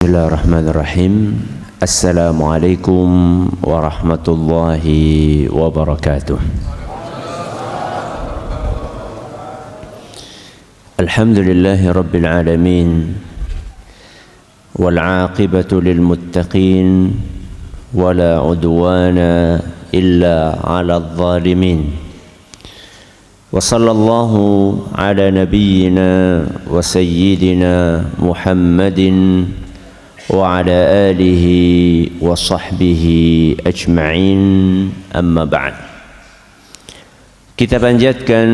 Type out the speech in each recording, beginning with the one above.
Bismillahirrahmanirrahim. Assalamualaikum warahmatullahi wabarakatuh. Alhamdulillahi rabbil alamin, wal aqibatu lil muttaqin, wala udwana illa 'alal zalimin. Wa sallallahu ala nabiyyina wa sayyidina Muhammadin wa ala alihi wa sahbihi ajma'in, amma ba'd. Kita panjatkan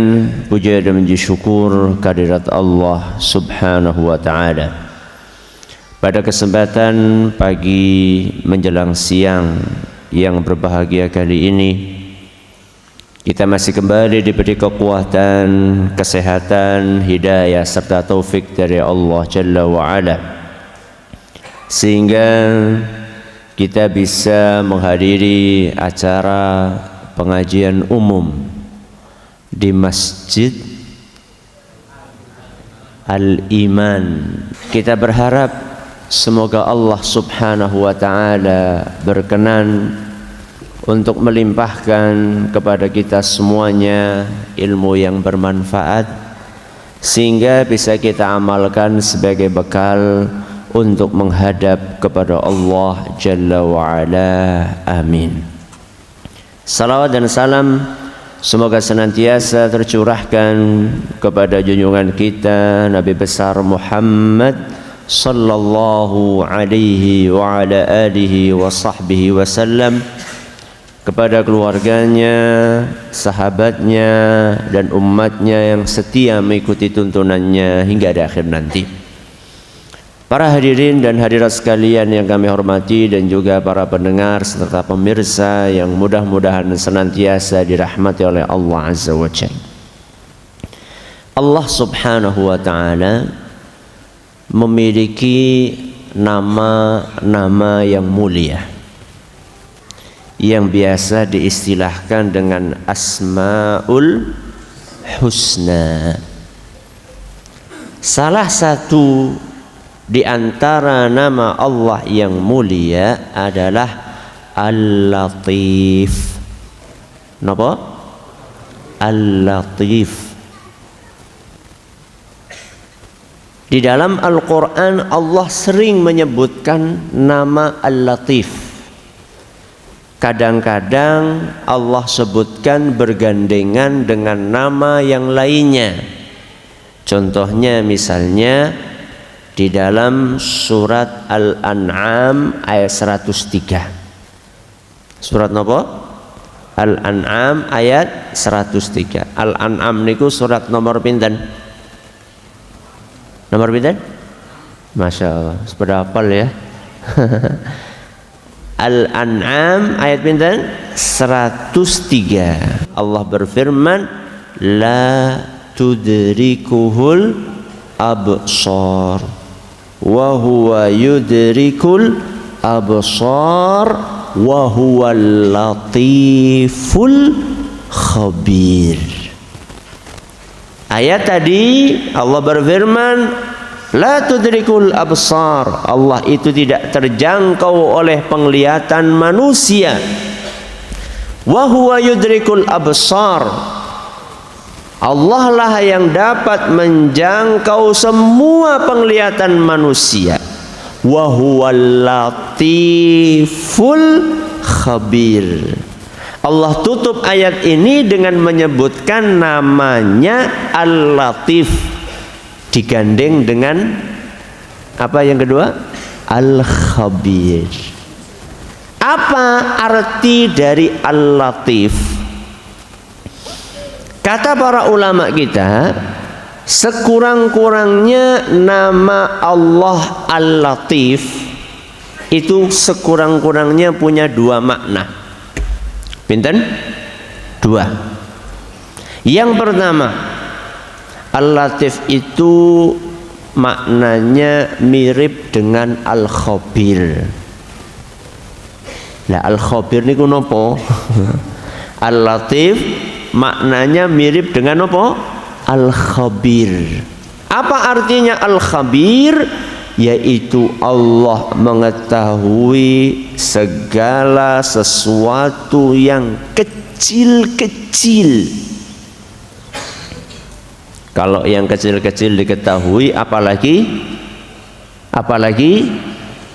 puja dan puji syukur kehadirat Allah subhanahu wa ta'ala. Pada kesempatan pagi menjelang siang yang berbahagia kali ini, kita masih kembali diberi kekuatan, kesehatan, hidayah serta taufik dari Allah Jalla wa'ala, sehingga kita bisa menghadiri acara pengajian umum di Masjid Al-Iman. Kita berharap semoga Allah subhanahu wa ta'ala berkenan untuk melimpahkan kepada kita semuanya ilmu yang bermanfaat, sehingga bisa kita amalkan sebagai bekal untuk menghadap kepada Allah Jalla wa'ala. Amin. Salawat dan salam semoga senantiasa tercurahkan kepada junjungan kita Nabi besar Muhammad sallallahu alaihi wa ala alihi wa sahbihi wasallam, kepada keluarganya, sahabatnya, dan umatnya yang setia mengikuti tuntunannya hingga di akhir nanti. Para hadirin dan hadirat sekalian yang kami hormati, dan juga para pendengar serta pemirsa yang mudah-mudahan senantiasa dirahmati oleh Allah Azza wa Jalla. Allah subhanahu wa ta'ala memiliki nama-nama yang mulia yang biasa diistilahkan dengan Asmaul Husna. Salah satu di antara nama Allah yang mulia adalah Al-Latif. Napa? Al-Latif. Di dalam Al-Quran Allah sering menyebutkan nama Al-Latif. Kadang-kadang Allah sebutkan bergandengan dengan nama yang lainnya. Contohnya misalnya di dalam surat Al-An'am ayat 103. Surat apa? Al-An'am ayat 103. Al-An'am niku surat nomor pinten? Nomor pinten? Masya Allah, sepeda hafal ya. Al-An'am ayat pinten? 103. Allah berfirman, la tudrikuhul absar wa huwa yudrikul absar wa huwal latiful khabir. Ayat tadi Allah berfirman, la tudrikul absar, Allah itu tidak terjangkau oleh penglihatan manusia. Wa huwa yudrikul absar, Allah lah yang dapat menjangkau semua penglihatan manusia. Wa huwal latiful khabir. Allah tutup ayat ini dengan menyebutkan namanya Al-Latif, digandeng dengan apa yang kedua? Al-Khabir. Apa arti dari Al-Latif? Kata para ulama kita, sekurang-kurangnya nama Allah Al-Latif itu sekurang-kurangnya punya dua makna. Pinten? Dua. Yang pertama, Al-Latif itu maknanya mirip dengan Al-Khabir. Nah, Al-Khabir niku napa? Al-Latif maknanya mirip dengan apa? Al-Khabir. Apa artinya Al-Khabir? yaitu Allah mengetahui segala sesuatu yang kecil-kecil. Kalau yang kecil-kecil diketahui, apalagi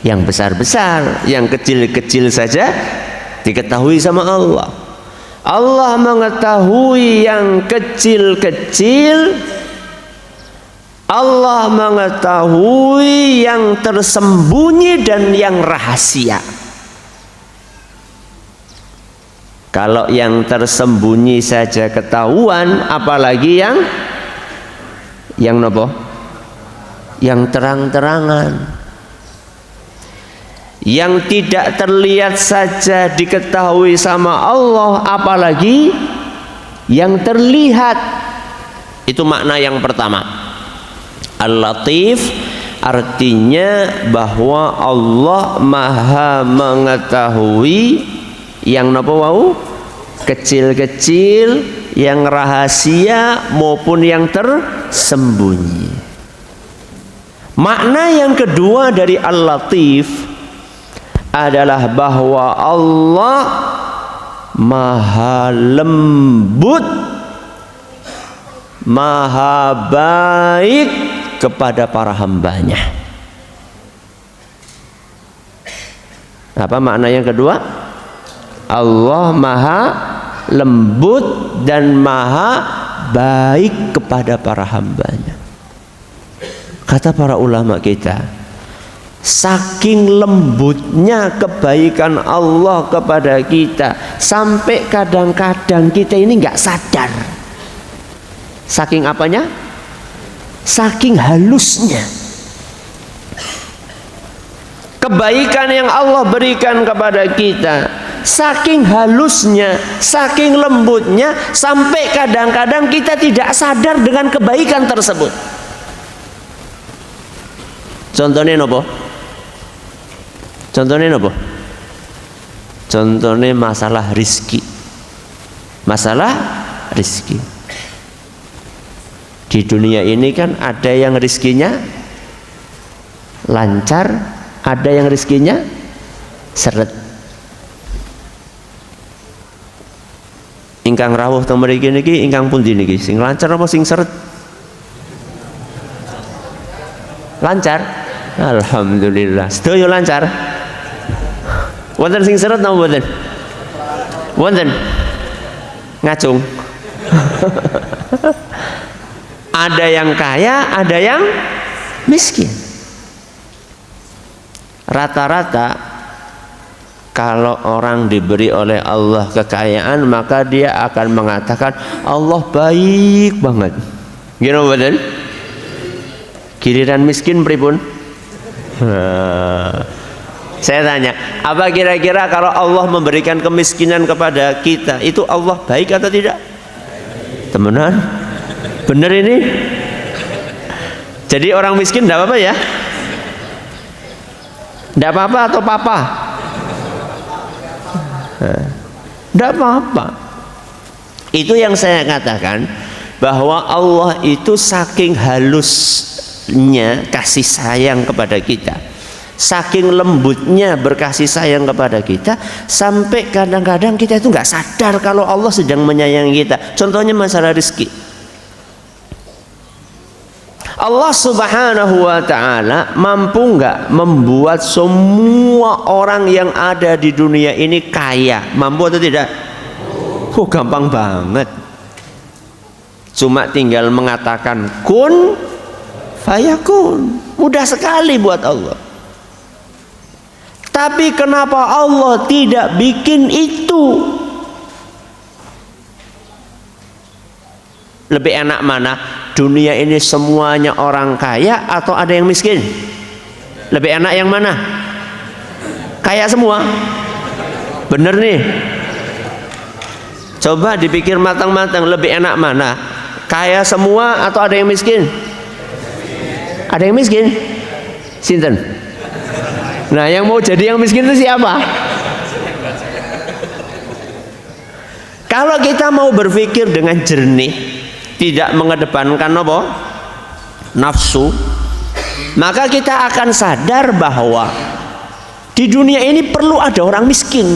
yang besar-besar. Yang kecil-kecil saja diketahui sama Allah. Allah mengetahui yang kecil-kecil, Allah mengetahui yang tersembunyi dan yang rahasia. Kalau yang tersembunyi saja ketahuan, apalagi yang nopo? Yang terang-terangan. Yang tidak terlihat saja diketahui sama Allah, apalagi yang terlihat. Itu makna yang pertama. Al-Latif artinya bahwa Allah maha mengetahui yang napa wau, kecil-kecil, yang rahasia maupun yang tersembunyi. Makna yang kedua dari Al-Latif adalah bahwa Allah maha lembut, maha baik kepada para hambanya. Apa makna yang kedua? Allah maha lembut dan maha baik kepada para hambanya. Kata para ulama kita, saking lembutnya kebaikan Allah kepada kita, sampai kadang-kadang kita ini nggak sadar. Saking apanya? Saking halusnya kebaikan yang Allah berikan kepada kita, saking halusnya, saking lembutnya, sampai kadang-kadang kita tidak sadar dengan kebaikan tersebut. Contohnya nopo? Contohnya apa? Contohnya masalah rizki. Masalah rizki. Di dunia ini kan ada yang rizkinya lancar, ada yang rizkinya seret. Ingkang rawuh teng mriki niki ingkang pundi niki? Sing lancar apa sing seret? Lancar. Alhamdulillah. Sedaya lancar. Wonten sing seret napa mboten? Wonten. Ngacung. Ada yang kaya, ada yang miskin. Rata-rata kalau orang diberi oleh Allah kekayaan, maka dia akan mengatakan Allah baik banget. Gimana mboten? Giliran miskin pripun? Saya tanya, apa kira-kira kalau Allah memberikan kemiskinan kepada kita, itu Allah baik atau tidak? Temenan? Bener ini? Jadi orang miskin tidak apa-apa ya? Tidak apa-apa atau papa? Tidak apa-apa. Itu yang saya katakan, bahwa Allah itu saking halusnya kasih sayang kepada kita, saking lembutnya berkasih sayang kepada kita, sampai kadang-kadang kita itu nggak sadar kalau Allah sedang menyayangi kita. Contohnya masalah rezeki. Allah Subhanahu wa ta'ala mampu nggak membuat semua orang yang ada di dunia ini kaya? Mampu atau tidak? Oh, gampang banget. Cuma tinggal mengatakan kun fayakun. Mudah sekali buat Allah. Tapi kenapa Allah tidak bikin itu? Lebih enak mana? Dunia ini semuanya orang kaya atau ada yang miskin? Lebih enak yang mana? Kaya semua? Bener nih? Coba dipikir matang-matang, lebih enak mana? Kaya semua atau ada yang miskin? Ada yang miskin? Sinten? Nah, yang mau jadi yang miskin itu siapa? Kalau kita mau berpikir dengan jernih, tidak mengedepankan apa? Nafsu, maka kita akan sadar bahwa di dunia ini perlu ada orang miskin.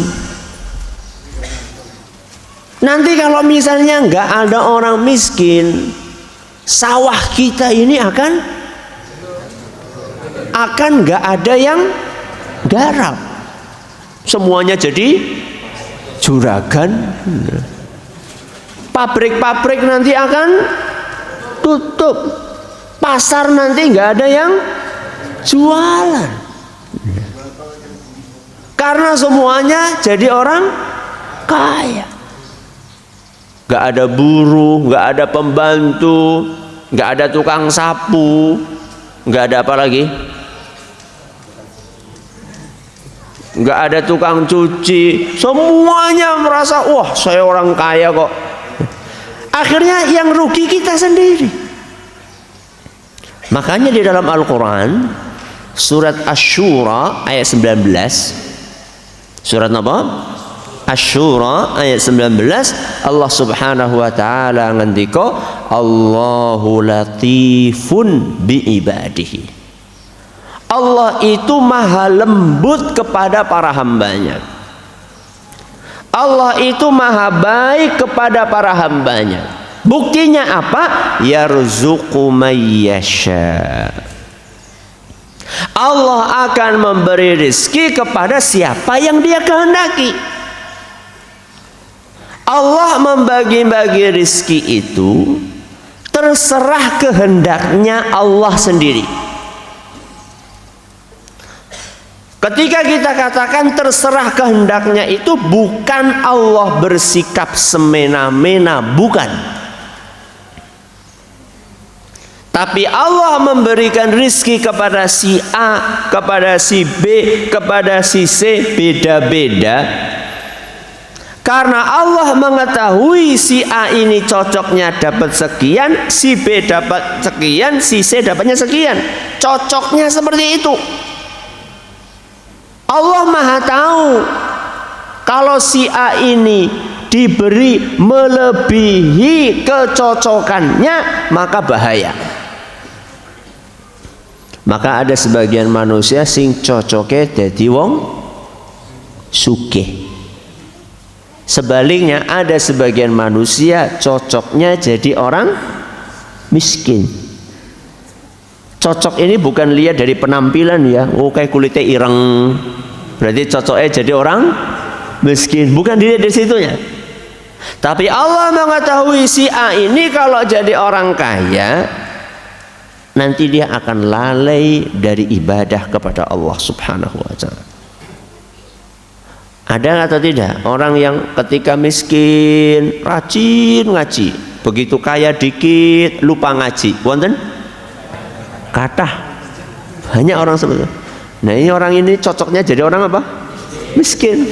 Nanti kalau misalnya nggak ada orang miskin, sawah kita ini akan nggak ada yang garap, semuanya jadi juragan. Pabrik-pabrik nanti akan tutup, pasar nanti nggak ada yang jualan, karena semuanya jadi orang kaya. Nggak ada buruh, nggak ada pembantu, nggak ada tukang sapu, nggak ada apa lagi, nggak ada tukang cuci. Semuanya merasa, wah saya orang kaya kok. Akhirnya yang rugi kita sendiri. Makanya di dalam Al-Quran surat Asy-Syura ayat 19, surat apa? Asy-Syura ayat 19, Allah Subhanahu wa taala ngendika, Allahu latifun bi ibadihi. Allah itu maha lembut kepada para hambanya. Allah itu maha baik kepada para hambanya. Buktinya apa? Yarzuqu may yasha. Allah akan memberi rezeki kepada siapa yang Dia kehendaki. Allah membagi-bagi rezeki itu terserah kehendaknya Allah sendiri. Ketika kita katakan terserah kehendaknya, itu bukan Allah bersikap semena-mena, bukan. Tapi Allah memberikan rizki kepada si A, kepada si B, kepada si C, beda-beda. Karena Allah mengetahui si A ini cocoknya dapat sekian, si B dapat sekian, si C dapatnya sekian. Cocoknya seperti itu. Allah maha tahu kalau si A ini diberi melebihi kecocokannya, maka bahaya. Maka ada sebagian manusia sing cocoke dadi wong sugih. Sebaliknya ada sebagian manusia cocoknya jadi orang miskin. Cocok ini bukan lihat dari penampilan ya, oh kayak kulitnya ireng, berarti cocoknya jadi orang miskin. Bukan dilihat dari situnya. Tapi Allah mengetahui si A ini kalau jadi orang kaya, nanti dia akan lalai dari ibadah kepada Allah Subhanahu wa ta'ala. Ada atau tidak orang yang ketika miskin rajin ngaji, begitu kaya dikit lupa ngaji? Wonten? Kathah. Banyak orang seperti itu. Nah, ini orang ini cocoknya jadi orang apa? Miskin.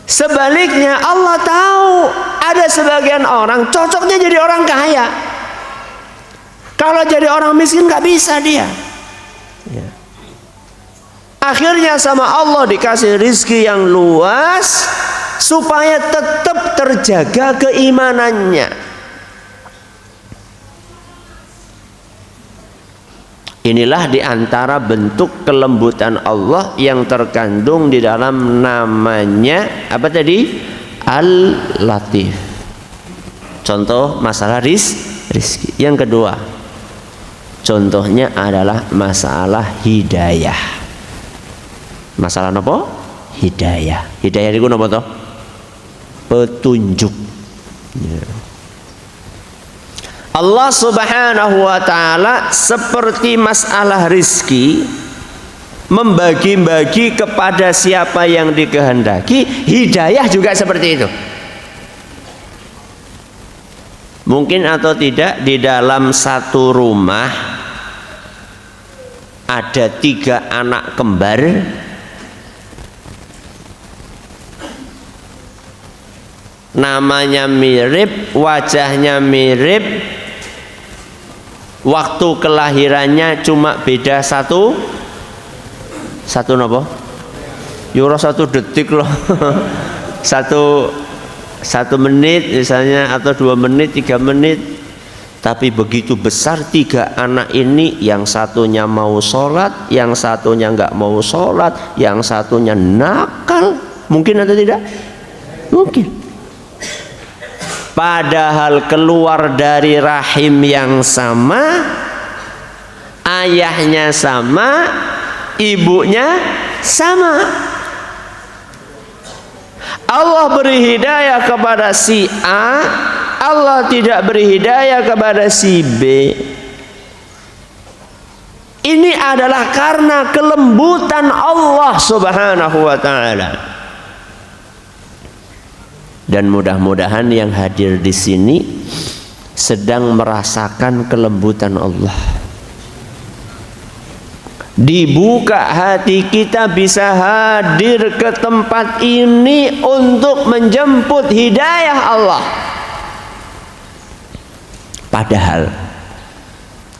Sebaliknya Allah tahu ada sebagian orang cocoknya jadi orang kaya. Kalau jadi orang miskin nggak bisa dia. Ya. Akhirnya sama Allah dikasih rizki yang luas supaya tetap terjaga keimanannya. Inilah diantara bentuk kelembutan Allah yang terkandung di dalam namanya apa tadi? Al-Latif. Contoh masalah rizki. Yang kedua, contohnya adalah masalah hidayah. Masalah apa? Hidayah. Hidayah itu apa toh? Petunjuk. Ya. Allah Subhanahu wa ta'ala seperti masalah rizki membagi-bagi kepada siapa yang dikehendaki, hidayah juga seperti itu. Mungkin atau tidak di dalam satu rumah ada 3 anak kembar, namanya mirip, wajahnya mirip, waktu kelahirannya cuma beda satu nopo? Yura 1 detik loh. satu menit misalnya, atau 2 menit, 3 menit. Tapi begitu besar 3 anak ini, yang satunya mau sholat, yang satunya nggak mau sholat, yang satunya nakal. Mungkin atau tidak? Mungkin. Padahal keluar dari rahim yang sama, ayahnya sama, ibunya sama. Allah beri hidayah kepada si A, Allah tidak beri hidayah kepada si B. Ini adalah karena kelembutan Allah Subhanahu wa ta'ala. Dan mudah-mudahan yang hadir di sini sedang merasakan kelembutan Allah. Dibuka hati kita bisa hadir ke tempat ini untuk menjemput hidayah Allah. Padahal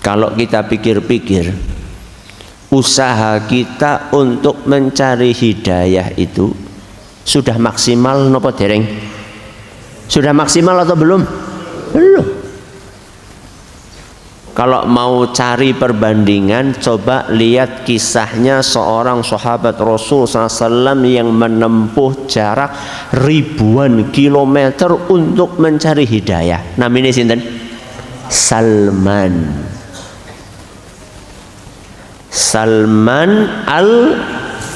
kalau kita pikir-pikir, usaha kita untuk mencari hidayah itu sudah maksimal nopo dereng? Sudah maksimal atau belum? Belum. Kalau mau cari perbandingan, coba lihat kisahnya seorang sahabat Rasul SAW yang menempuh jarak ribuan kilometer untuk mencari hidayah. Namanya sinten? Salman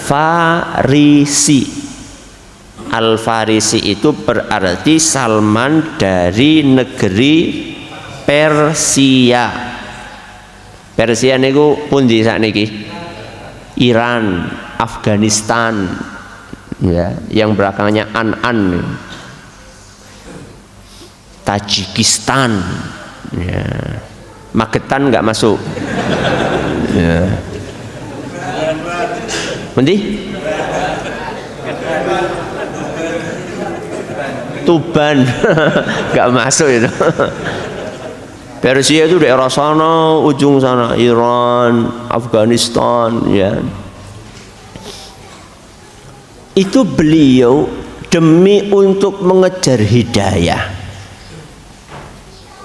Al-Farisi. Al-Farisi itu berarti Salman dari negeri Persia. Persia niku pundi sakniki? Iran, Afghanistan, ya, yang belakangnya An, Tajikistan, ya. Magetan nggak masuk, ya. Pundi? Tuban nggak masuk itu. Persia itu daerah sana, ujung sana, Iran, Afghanistan, ya. Itu beliau demi untuk mengejar hidayah.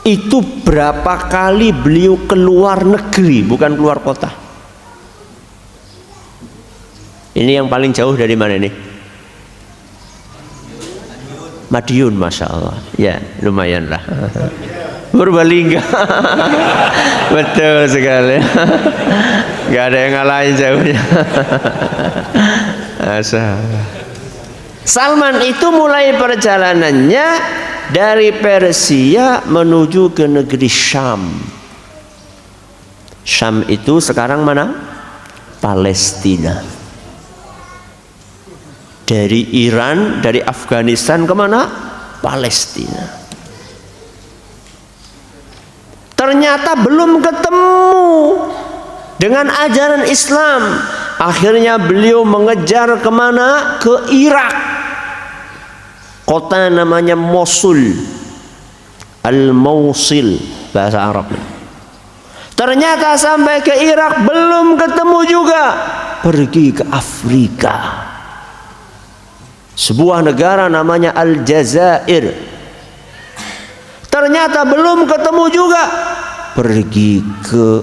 Itu berapa kali beliau keluar negeri, bukan keluar kota. Ini yang paling jauh dari mana nih? Madiun, Masya Allah. Ya, lumayan lah. Purbalingga. Betul sekali. Gak ada yang ngalahin jauhnya. Salman itu mulai perjalanannya dari Persia menuju ke negeri Syam. Syam itu sekarang mana? Palestina. Dari Iran, dari Afghanistan kemana? Palestina. Ternyata belum ketemu dengan ajaran Islam. Akhirnya beliau mengejar kemana? Ke Irak. Kota namanya Mosul, Al-Mausil bahasa Arab. Ternyata sampai ke Irak belum ketemu juga. Pergi ke Afrika, sebuah negara namanya Aljazair. Ternyata belum ketemu juga. Pergi ke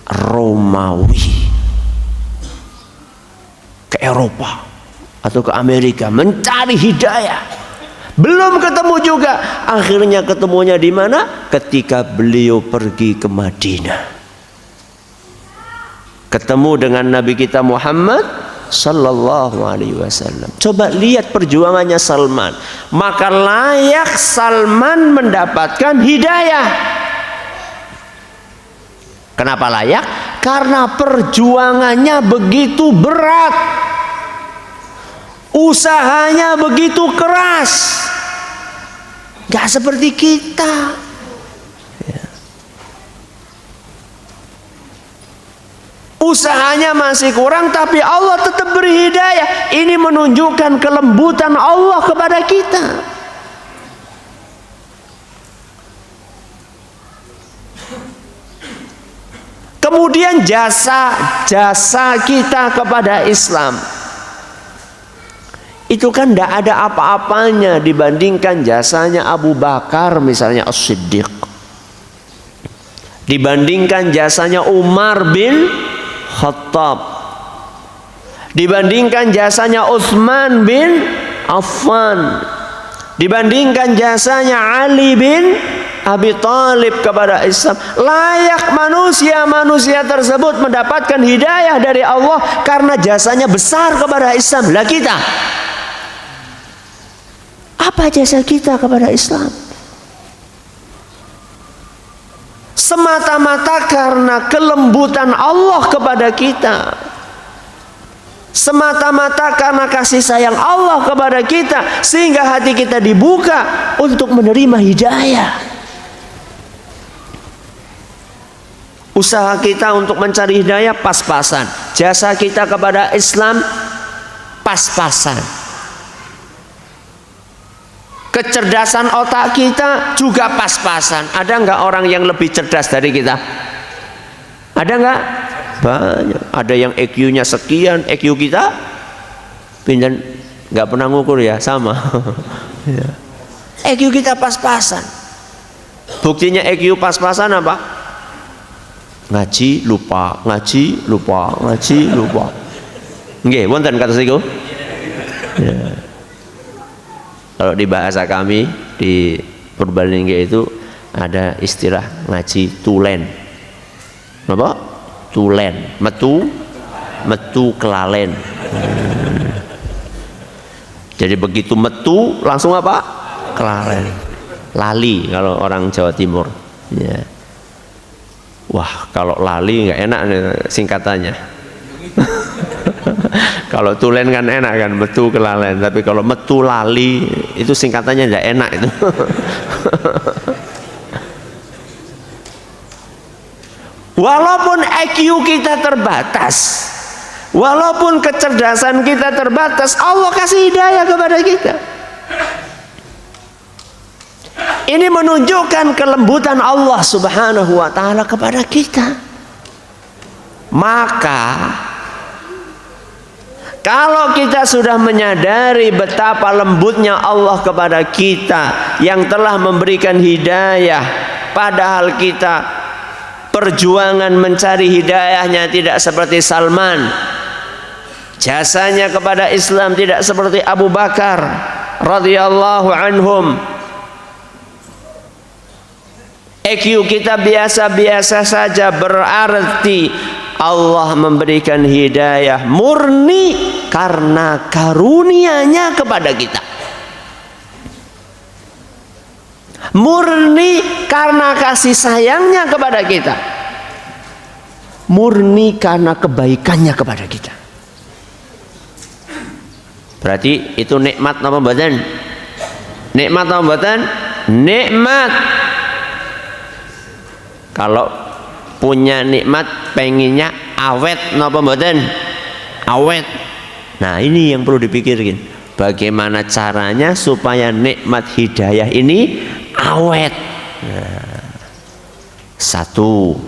Romawi, ke Eropa atau ke Amerika mencari hidayah. Belum ketemu juga. Akhirnya ketemunya di mana? Ketika beliau pergi ke Madinah, ketemu dengan Nabi kita Muhammad Sallallahu Alaihi Wasallam. Coba lihat perjuangannya Salman. Maka layak Salman mendapatkan hidayah. Kenapa layak? Karena perjuangannya begitu berat, usahanya begitu keras. Gak seperti kita. Usahanya masih kurang, tapi Allah tetap beri hidayah. Ini menunjukkan kelembutan Allah kepada kita. Kemudian jasa kita kepada Islam itu kan tidak ada apa-apanya dibandingkan jasanya Abu Bakar misalnya As-Siddiq. dibandingkan jasanya Umar bin Khattab, dibandingkan jasanya Utsman bin Affan, dibandingkan jasanya Ali bin Abi Thalib kepada Islam. Layak manusia tersebut mendapatkan hidayah dari Allah karena jasanya besar kepada Islam. Lah kita, apa jasa kita kepada Islam? Semata-mata karena kelembutan Allah kepada kita, semata-mata karena kasih sayang Allah kepada kita, sehingga hati kita dibuka untuk menerima hidayah. Usaha kita untuk mencari hidayah pas-pasan, jasa kita kepada Islam pas-pasan, kecerdasan otak kita juga pas-pasan. Ada nggak orang yang lebih cerdas dari kita? Ada nggak? Banyak. Ada yang EQ-nya sekian, EQ kita pindah, nggak pernah ngukur ya, sama. EQ kita pas-pasan. Buktinya EQ pas-pasan apa? Ngaji lupa, ngaji lupa, ngaji lupa. Nggih, wonten kata siku. Ya. Kalau di bahasa kami di Purbalingga itu ada istilah ngaji tulen. Apa? Tulen, metu kelalen. Jadi begitu metu langsung apa? Kelalen. Lali kalau orang Jawa Timur. Ya. Wah, kalau lali nggak enak nih singkatannya. Kalau tulen kan enak kan, metu kelalen. Tapi kalau metu lali itu singkatannya nggak enak itu. Walaupun IQ kita terbatas, walaupun kecerdasan kita terbatas, Allah kasih hidayah kepada kita. Ini menunjukkan kelembutan Allah Subhanahu wa ta'ala kepada kita. Maka kalau kita sudah menyadari betapa lembutnya Allah kepada kita yang telah memberikan hidayah, padahal kita perjuangan mencari hidayahnya tidak seperti Salman, jasanya kepada Islam tidak seperti Abu Bakar radhiyallahu anhum, EQ kita biasa-biasa saja, berarti Allah memberikan hidayah murni karena karunia-Nya kepada kita, murni karena kasih sayangnya kepada kita, murni karena kebaikannya kepada kita. Berarti itu nikmat apa mboten? Nikmat apa mboten? Nikmat. Kalau punya nikmat pengennya awet napa mboten? Awet. Nah, ini yang perlu dipikirkan. Bagaimana caranya supaya nikmat hidayah ini awet? Nah, satu,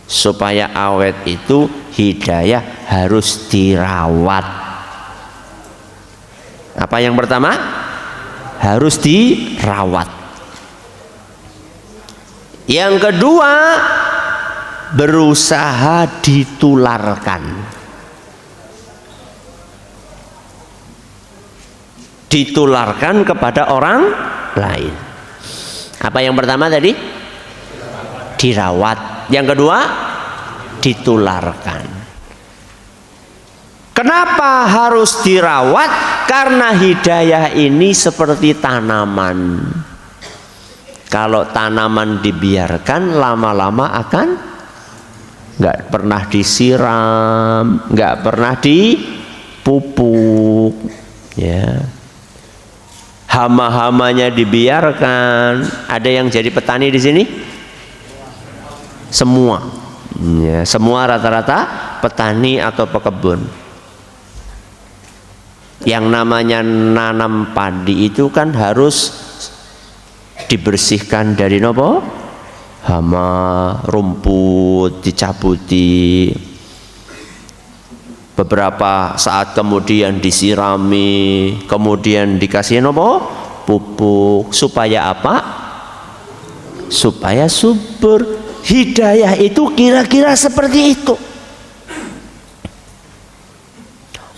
supaya awet itu hidayah harus dirawat. Apa yang pertama? Harus dirawat. Yang kedua, berusaha ditularkan. Ditularkan kepada orang lain. Apa yang pertama tadi? Dirawat. Yang kedua, ditularkan. Kenapa harus dirawat? Karena hidayah ini seperti tanaman. Kalau tanaman dibiarkan, lama-lama akan nggak pernah disiram, nggak pernah dipupuk, ya. Hama-hamanya dibiarkan. Ada yang jadi petani di sini? Semua, ya, semua rata-rata petani atau pekebun. Yang namanya nanam padi itu kan harus dibersihkan dari nopo? Hama, rumput, dicabuti. Beberapa saat kemudian disirami, kemudian dikasih nopo? Pupuk. Supaya apa? Supaya subur. hidayah itu kira-kira seperti itu.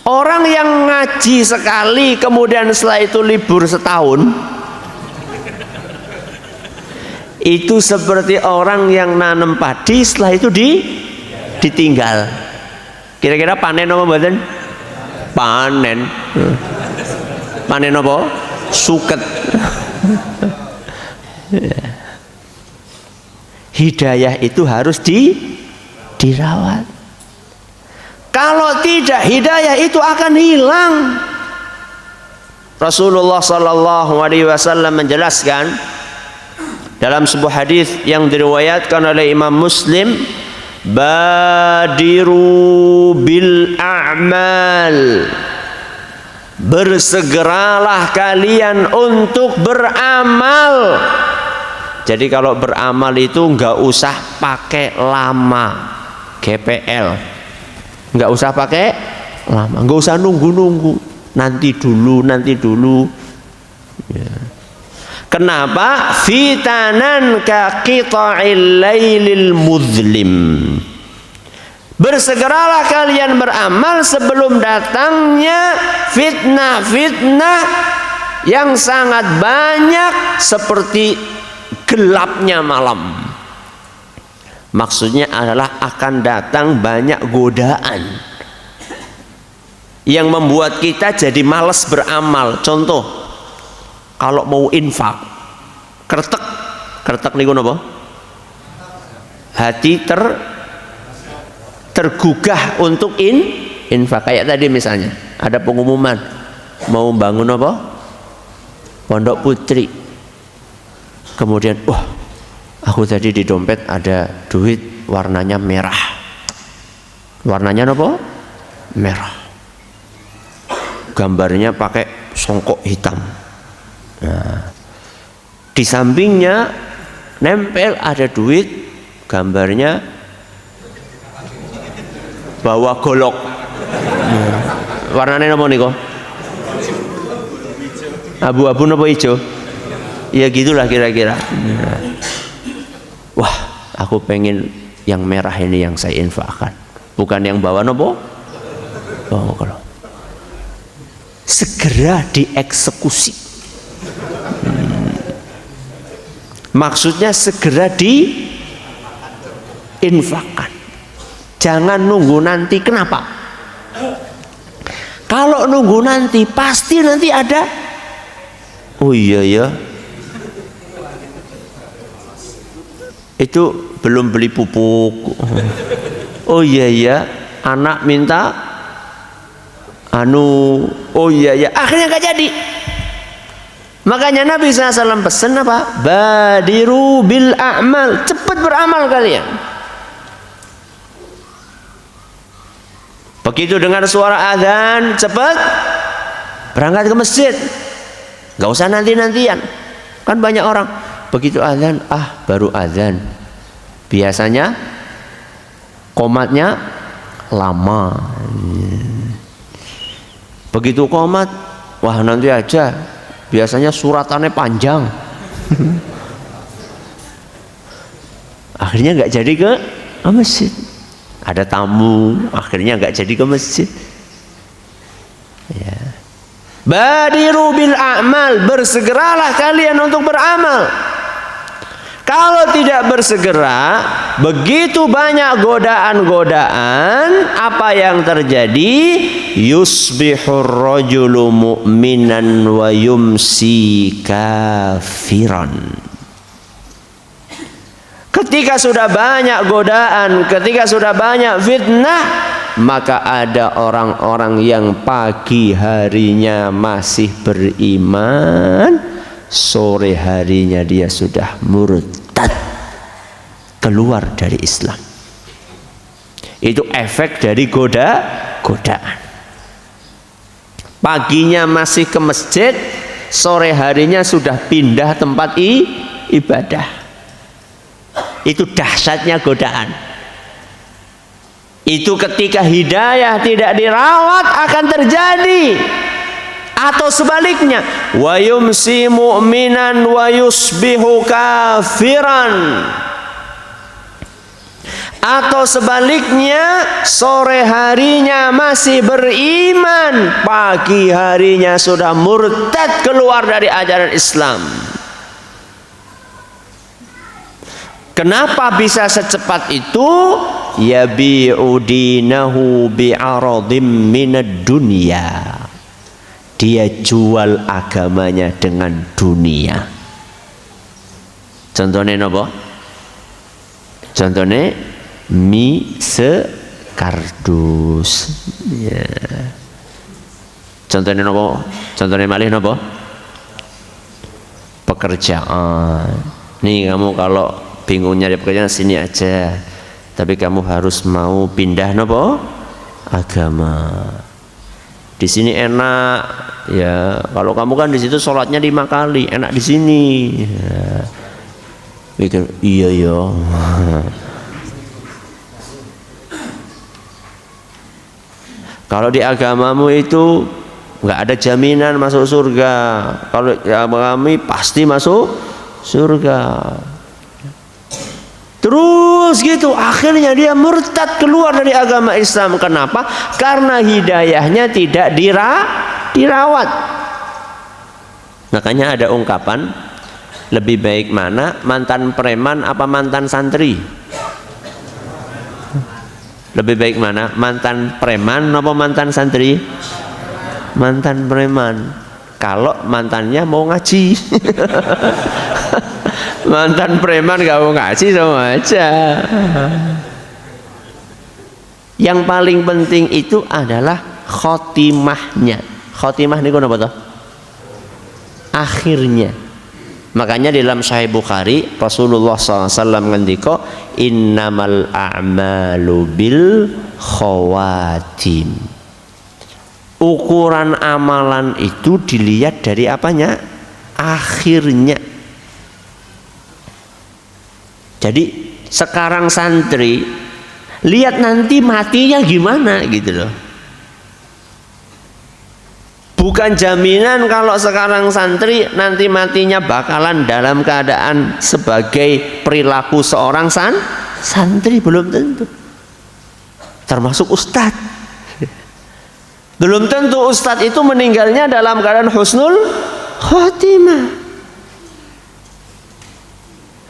Orang yang ngaji sekali kemudian setelah itu libur setahun, itu seperti orang yang nanam padi setelah itu ditinggal. Kira-kira panen apa mboten? Panen. Panen apa? Suket. Hidayah itu harus dirawat. Kalau tidak, hidayah itu akan hilang. Rasulullah sallallahu alaihi wasallam menjelaskan dalam sebuah hadis yang diriwayatkan oleh Imam Muslim, badiru bil a'mal, bersegeralah kalian untuk beramal. Jadi kalau beramal itu nggak usah pakai lama, GPL, nggak usah pakai lama, nggak usah nunggu-nunggu, nanti dulu ya. Kenapa? Fitanan ka qita'il lailil muzlim. Bersegeralah kalian beramal sebelum datangnya fitnah-fitnah yang sangat banyak seperti gelapnya malam. Maksudnya adalah akan datang banyak godaan yang membuat kita jadi malas beramal. Contoh, kalau mau infak, kretek niku napa? Hati tergugah untuk infak. Kayak tadi misalnya ada pengumuman mau bangun apa? Pondok Putri. Kemudian, wah, aku tadi di dompet ada duit warnanya merah. Warnanya apa? Merah. Gambarnya pakai songkok hitam. Nah, di sampingnya nempel ada duit, gambarnya bawa golok. Warnanya apa nih kok? Abu-abu apa hijau? Ya gitulah kira-kira. Wah, aku pengen yang merah ini yang saya infakkan, bukan yang bawa nopo. Bawa golok. Segera dieksekusi. Maksudnya segera diinfakkan. Jangan nunggu nanti. Kenapa? Kalau nunggu nanti pasti nanti ada. Oh iya ya, itu belum beli pupuk. Oh iya ya, anak minta oh iya ya, akhirnya gak jadi. Makanya Nabi SAW pesan apa? Badiru bil a'mal, cepat beramal kalian. Begitu dengar suara azan, cepat berangkat ke masjid. Gak usah nanti-nantian. Kan banyak orang begitu azan, baru azan. Biasanya qomatnya lama. Begitu qomat, wah nanti aja. Biasanya suratannya panjang. Akhirnya nggak jadi ke masjid. Ada tamu, akhirnya nggak jadi ke masjid. Ya. Badiru bil a'mal, bersegeralah kalian untuk beramal. Kalau tidak bersegera, begitu banyak godaan-godaan, apa yang terjadi? Yusbihur rajulu mu'minan wa yumsi kafiran. Ketika sudah banyak godaan, ketika sudah banyak fitnah, maka ada orang-orang yang pagi harinya masih beriman, sore harinya dia sudah murtad, keluar dari Islam. Itu efek dari godaan. Paginya masih ke masjid, sore harinya sudah pindah tempat ibadah. Itu dahsyatnya godaan. Itu ketika hidayah tidak dirawat akan terjadi. Atau sebaliknya, wa yumsi mu'minan wa yusbihu kafiran. Atau sebaliknya, sore harinya masih beriman, pagi harinya sudah murtad keluar dari ajaran Islam. Kenapa bisa secepat itu? Yabi'u dinahu bi'aradim minad dunya. Dia jual agamanya dengan dunia. Contohnya apa? Contohnya mie sekardus. Ya. Contohnya apa? Contohnya malih apa? Pekerjaan. Nih kamu kalau bingung nyari pekerjaan sini aja. Tapi kamu harus mau pindah apa? Agama. Di sini enak ya. Kalau kamu kan di situ sholatnya 5 kali, enak di sini. Ya. Mikir iya ya. Kalau di agamamu itu nggak ada jaminan masuk surga. Kalau kami pasti masuk surga. Terus gitu, akhirnya dia murtad keluar dari agama Islam. Kenapa? Karena hidayahnya tidak dirawat. Makanya ada ungkapan, lebih baik mana, mantan preman apa mantan santri? Lebih baik mana, mantan preman apa mantan santri? Mantan preman. Kalau mantannya mau ngaji. Mantan preman gak mau ngaji sama aja. Yang paling penting itu adalah khotimahnya. Khotimah ini apa tuh? Akhirnya. Makanya dalam Sahih Bukhari Rasulullah SAW ngendika, innamal a'malu bil khawatim. Ukuran amalan itu dilihat dari apanya? Akhirnya. Jadi sekarang santri, lihat nanti matinya gimana gitu loh. Bukan jaminan kalau sekarang santri nanti matinya bakalan dalam keadaan sebagai perilaku seorang santri, belum tentu. Termasuk ustadz. Belum tentu ustadz itu meninggalnya dalam keadaan husnul khotimah.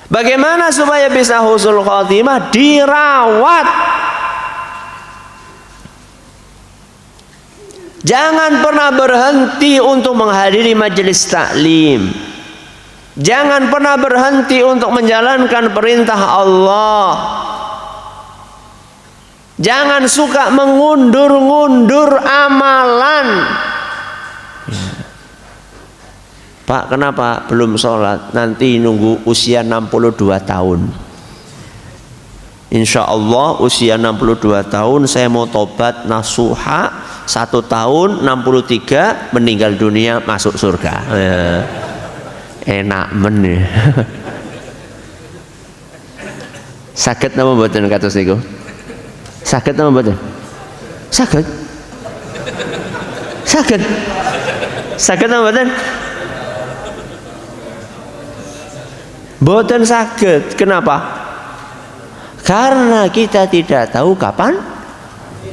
Bagaimana supaya bisa husnul khotimah? Dirawat. Jangan pernah berhenti untuk menghadiri majelis taklim. Jangan pernah berhenti untuk menjalankan perintah Allah. Jangan suka mengundur-ngundur amalan. Pak, kenapa belum sholat? Nanti nunggu usia 62 tahun. Insya Allah usia 62 tahun saya mau tobat nasuha. 1 tahun 63 meninggal dunia masuk surga. Enak men ya. Sakit nama mboten kados niku? Sakit nama mboten? Sakit. Sakit. Sakit nama mboten? Mboten sakit. Kenapa? Karena kita tidak tahu kapan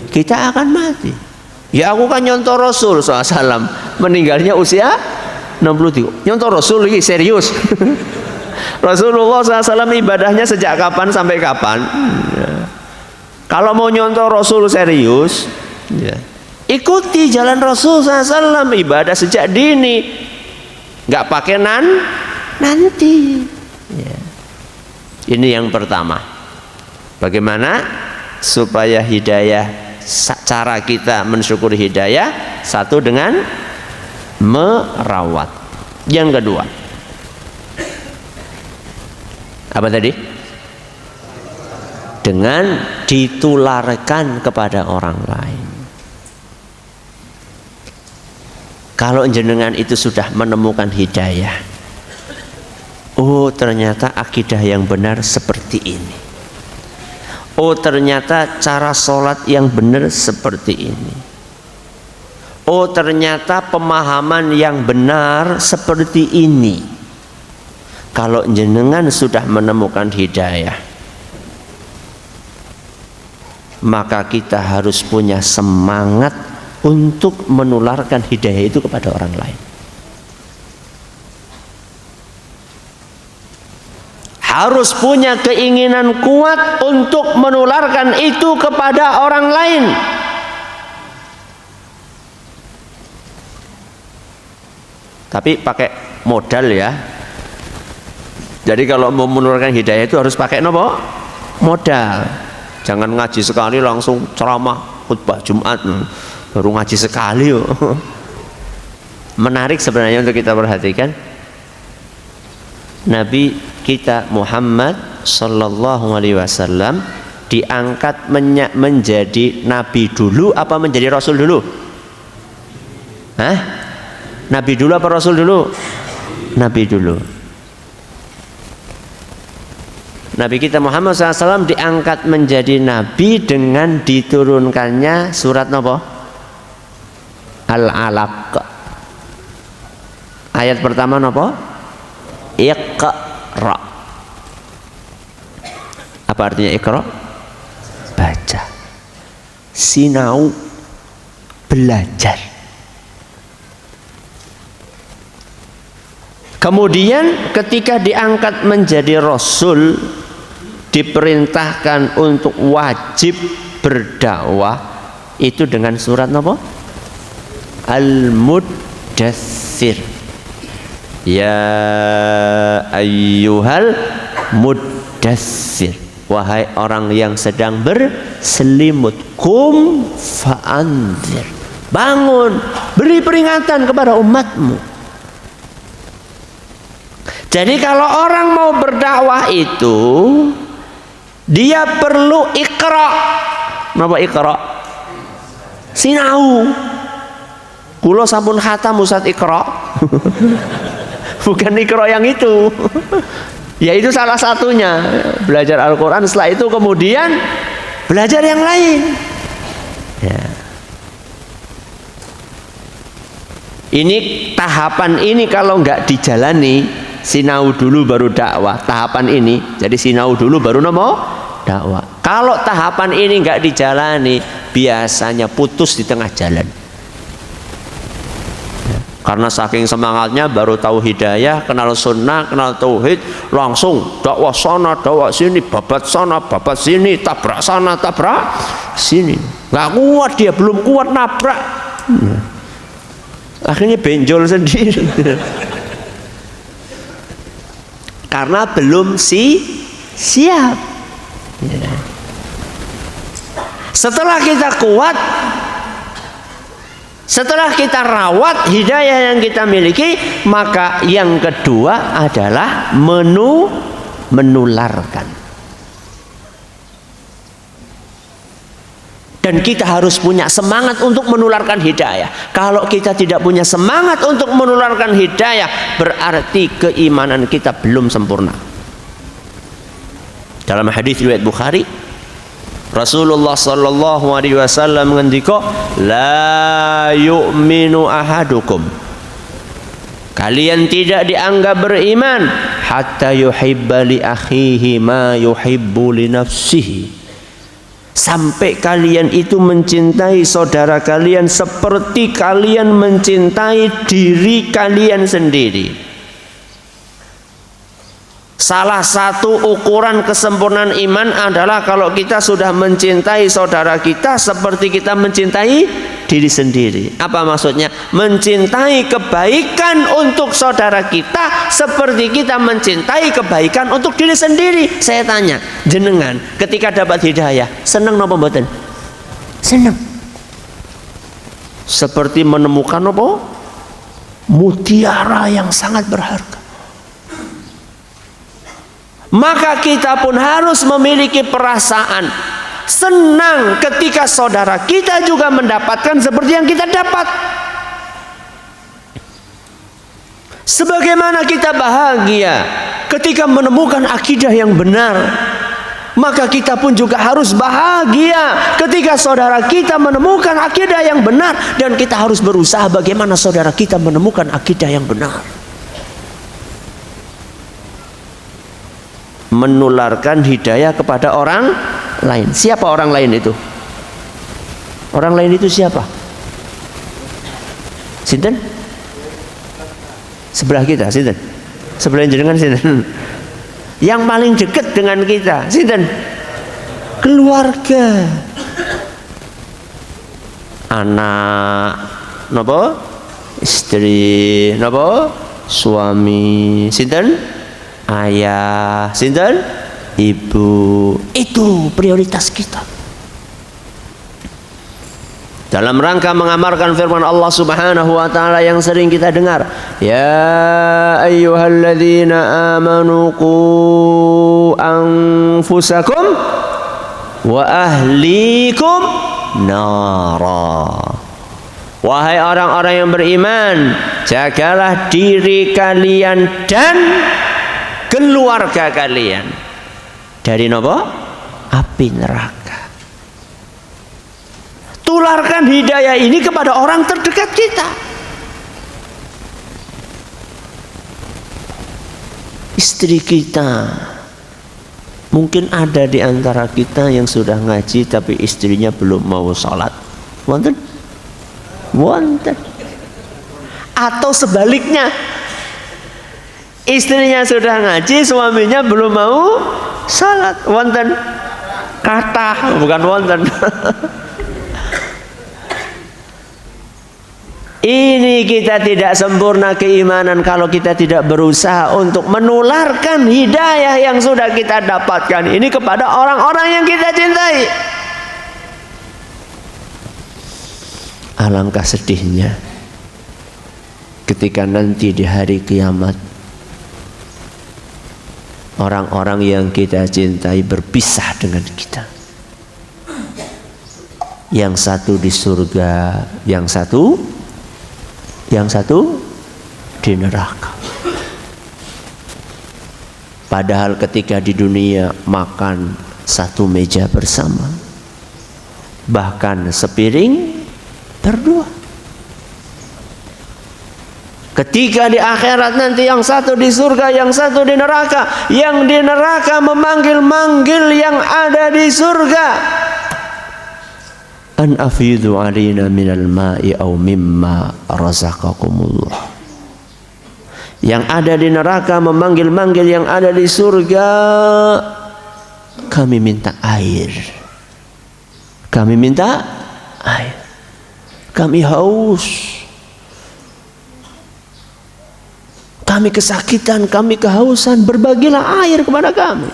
kita akan mati. Ya aku kan nyontoh Rasul SAW meninggalnya usia 63. Nyontoh Rasul ini serius. Rasulullah SAW ibadahnya sejak kapan sampai kapan? Ya. Kalau mau nyontoh Rasul serius, ya. Ikuti jalan Rasul SAW, ibadah sejak dini, nggak pakai nanti. Ya. Ini yang pertama. Bagaimana supaya hidayah? Cara kita mensyukuri hidayah, satu dengan merawat. Yang kedua, apa tadi? Dengan ditularkan kepada orang lain. Kalau jenengan itu sudah menemukan hidayah, oh ternyata akidah yang benar seperti ini. Oh ternyata cara sholat yang benar seperti ini. Oh ternyata pemahaman yang benar seperti ini. Kalau jenengan sudah menemukan hidayah, maka kita harus punya semangat untuk menularkan hidayah itu kepada orang lain. Harus punya keinginan kuat untuk menularkan itu kepada orang lain. Tapi pakai modal ya. Jadi kalau mau menularkan hidayah itu harus pakai nopo? Modal. Jangan ngaji sekali langsung ceramah khutbah Jumat, baru ngaji sekali. Menarik sebenarnya untuk kita perhatikan. Nabi kita Muhammad sallallahu alaihi wasallam diangkat menjadi nabi dulu apa menjadi rasul dulu? Hah? Nabi dulu apa rasul dulu? Nabi dulu. Nabi kita Muhammad SAW diangkat menjadi nabi dengan diturunkannya surat apa? Al-Alaq. Ayat pertama apa? Iqra. Apa artinya Iqra? Baca. Sinau, belajar. Kemudian ketika diangkat menjadi rasul, diperintahkan untuk wajib berdakwah itu dengan surat apa? Al-Muddatsir. Ya ayyuhal muddatsir, wahai orang yang sedang berselimut, kum fa'anzir, bangun, beri peringatan kepada umatmu. Jadi kalau orang mau berdakwah itu dia perlu iqra. Napa iqra? Sinau. Kula sampun khatam Ustaz Iqra. Bukan iqra yang itu. Ya itu salah satunya, belajar Al-Quran. Setelah itu kemudian belajar yang lain ya. Ini tahapan ini kalau nggak dijalani, sinau dulu baru dakwah, tahapan ini. Jadi sinau dulu baru dakwah. Kalau tahapan ini nggak dijalani, biasanya putus di tengah jalan. Karena saking semangatnya baru tahu hidayah, kenal sunnah, kenal tauhid, langsung dakwah sana, dakwah sini, babat sana, babat sini, tabrak sana, tabrak sini. Nggak kuat dia, belum kuat nabrak. Akhirnya benjol sendiri. Karena belum siap. Setelah kita kuat, setelah kita rawat hidayah yang kita miliki, maka yang kedua adalah menularkan. Dan kita harus punya semangat untuk menularkan hidayah. Kalau kita tidak punya semangat untuk menularkan hidayah, berarti keimanan kita belum sempurna. Dalam hadis riwayat Bukhari, Rasulullah sallallahu alaihi wasallam ngendika, la yu'minu ahadukum, kalian tidak dianggap beriman hatta yuhibba li akhihi ma yuhibbu li nafsihi, sampai kalian itu mencintai saudara kalian seperti kalian mencintai diri kalian sendiri. Salah satu ukuran kesempurnaan iman adalah kalau kita sudah mencintai saudara kita seperti kita mencintai diri sendiri. Apa maksudnya? Mencintai kebaikan untuk saudara kita seperti kita mencintai kebaikan untuk diri sendiri. Saya tanya, jenengan ketika dapat hidayah, senang napa mboten? Senang. Seperti menemukan apa? Mutiara yang sangat berharga. Maka kita pun harus memiliki perasaan senang ketika saudara kita juga mendapatkan seperti yang kita dapat. Sebagaimana kita bahagia ketika menemukan akidah yang benar, maka kita pun juga harus bahagia ketika saudara kita menemukan akidah yang benar, dan kita harus berusaha bagaimana saudara kita menemukan akidah yang benar. Menularkan hidayah kepada orang lain. Siapa orang lain itu? Orang lain itu siapa? Sinten? Sebelah kita, sinten? Sebelah jenengan, sinten? Yang paling dekat dengan kita, sinten? Keluarga. Anak, napa? Istri, napa? Suami, sinten? Ayah, sinten? Ibu. Itu prioritas kita. Dalam rangka mengamalkan firman Allah Subhanahu wa taala yang sering kita dengar, ya ayyuhalladzina amanu qu anfusakum wa ahlikum nara. Wahai orang-orang yang beriman, jagalah diri kalian dan keluarga kalian dari napa? Api neraka. Tularkan hidayah ini kepada orang terdekat kita. Istri kita. Mungkin ada di antara kita yang sudah ngaji tapi istrinya belum mau sholat. Wonten? Wonten. Atau sebaliknya, istrinya sudah ngaji, suaminya belum mau sholat. Wonten? Kata, bukan wonten. Ini kita tidak sempurna keimanan kalau kita tidak berusaha untuk menularkan hidayah yang sudah kita dapatkan ini kepada orang-orang yang kita cintai. Alangkah sedihnya ketika nanti di hari kiamat orang-orang yang kita cintai berpisah dengan kita. Yang satu di surga, yang satu di neraka. Padahal ketika di dunia makan satu meja bersama, bahkan sepiring berdua. Ketika di akhirat nanti yang satu di surga, yang satu di neraka. Yang di neraka memanggil-manggil yang ada di surga. An afidhu alina minal ma'i aw mimma razaqakumullah. Yang ada di neraka memanggil-manggil yang ada di surga. Kami minta air. Kami minta air. Kami haus. Kami kesakitan, kami kehausan. Berbagilah air kepada kami.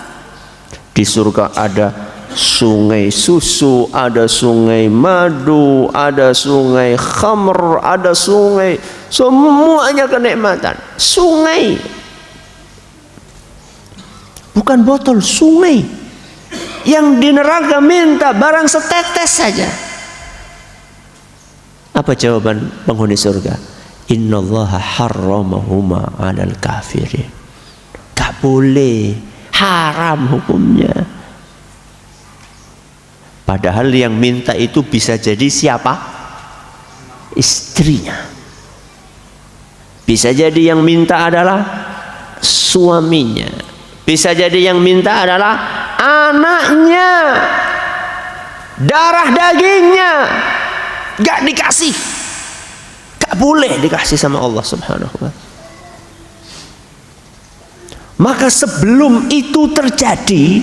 Di surga ada sungai susu, ada sungai madu, ada sungai khamr, ada sungai, semuanya kenikmatan. Sungai, bukan botol, sungai. Yang di neraka minta barang setetes saja. Apa jawaban penghuni surga? Innallaha harramahuma 'alal kafirin. Gak boleh, haram hukumnya. Padahal yang minta itu bisa jadi siapa? Istrinya. Bisa jadi yang minta adalah suaminya. Bisa jadi yang minta adalah anaknya, darah dagingnya. Gak dikasih. Gak boleh dikasih sama Allah Subhanahu wa ta'ala. Maka sebelum itu terjadi,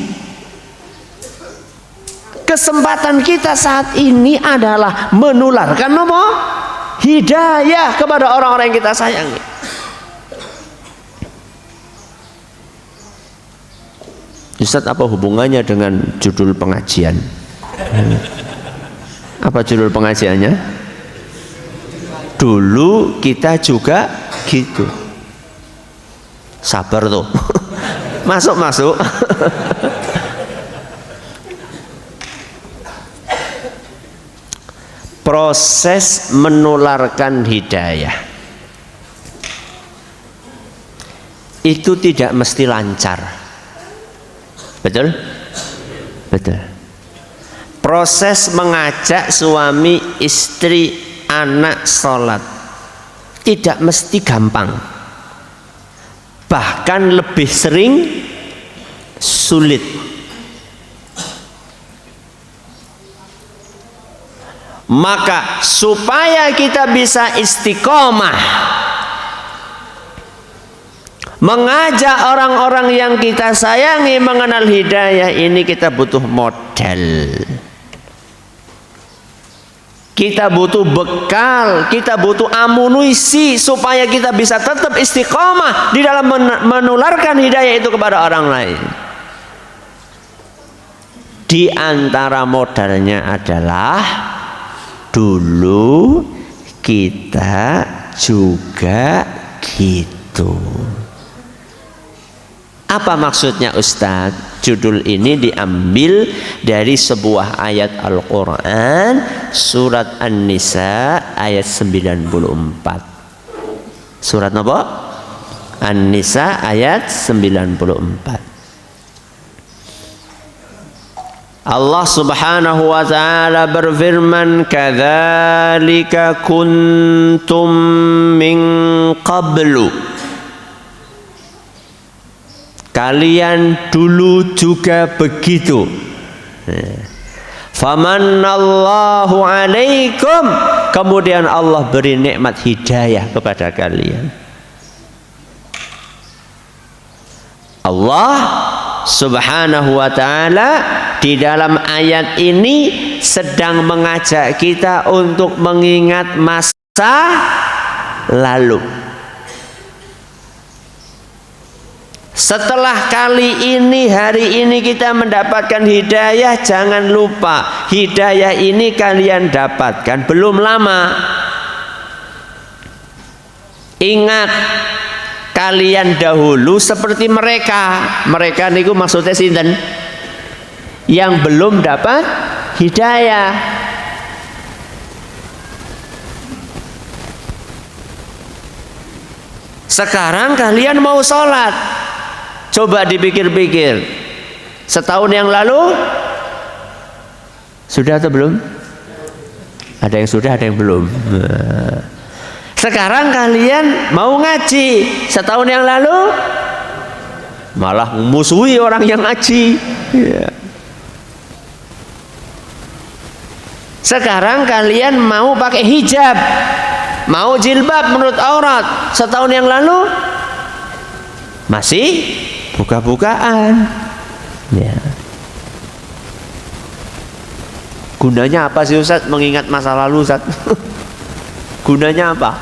kesempatan kita saat ini adalah menularkan apa? Hidayah kepada orang-orang yang kita sayangi. Ustaz, apa hubungannya dengan judul pengajian? Apa judul pengajiannya? Dulu kita juga gitu. Sabar tuh. Masuk. Proses menularkan hidayah itu tidak mesti lancar. Betul? Betul. Proses mengajak suami, istri, anak sholat tidak mesti gampang. Bahkan lebih sering sulit. Maka supaya kita bisa istiqomah mengajak orang-orang yang kita sayangi mengenal hidayah ini, kita butuh modal. Kita butuh bekal, kita butuh amunisi supaya kita bisa tetap istiqomah di dalam menularkan hidayah itu kepada orang lain. Di antara modalnya adalah dulu kita juga gitu. Apa maksudnya Ustadz? Judul ini diambil dari sebuah ayat Al-Quran, surat An-Nisa ayat 94. Surat apa? An-Nisa ayat 94. Allah Subhanahu wa ta'ala berfirman, kadzalika kuntum min qablu. Kalian dulu juga begitu. Famanallahu alaikum. Kemudian Allah beri nikmat hidayah kepada kalian. Allah Subhanahu wa ta'ala di dalam ayat ini sedang mengajak kita untuk mengingat masa lalu. Setelah kali ini, hari ini kita mendapatkan hidayah, jangan lupa hidayah ini kalian dapatkan belum lama. Ingat, kalian dahulu seperti mereka. Mereka niku maksudnya sinten? Yang belum dapat hidayah. Sekarang kalian mau sholat. Coba dipikir-pikir, setahun yang lalu sudah atau belum? Ada yang sudah, ada yang belum. Sekarang kalian mau ngaji, setahun yang lalu malah memusuhi orang yang ngaji. Sekarang kalian mau pakai hijab, mau jilbab menurut aurat, setahun yang lalu masih buka-bukaan. Ya. Gunanya apa sih Ustaz mengingat masa lalu, Ustaz? Gunanya apa?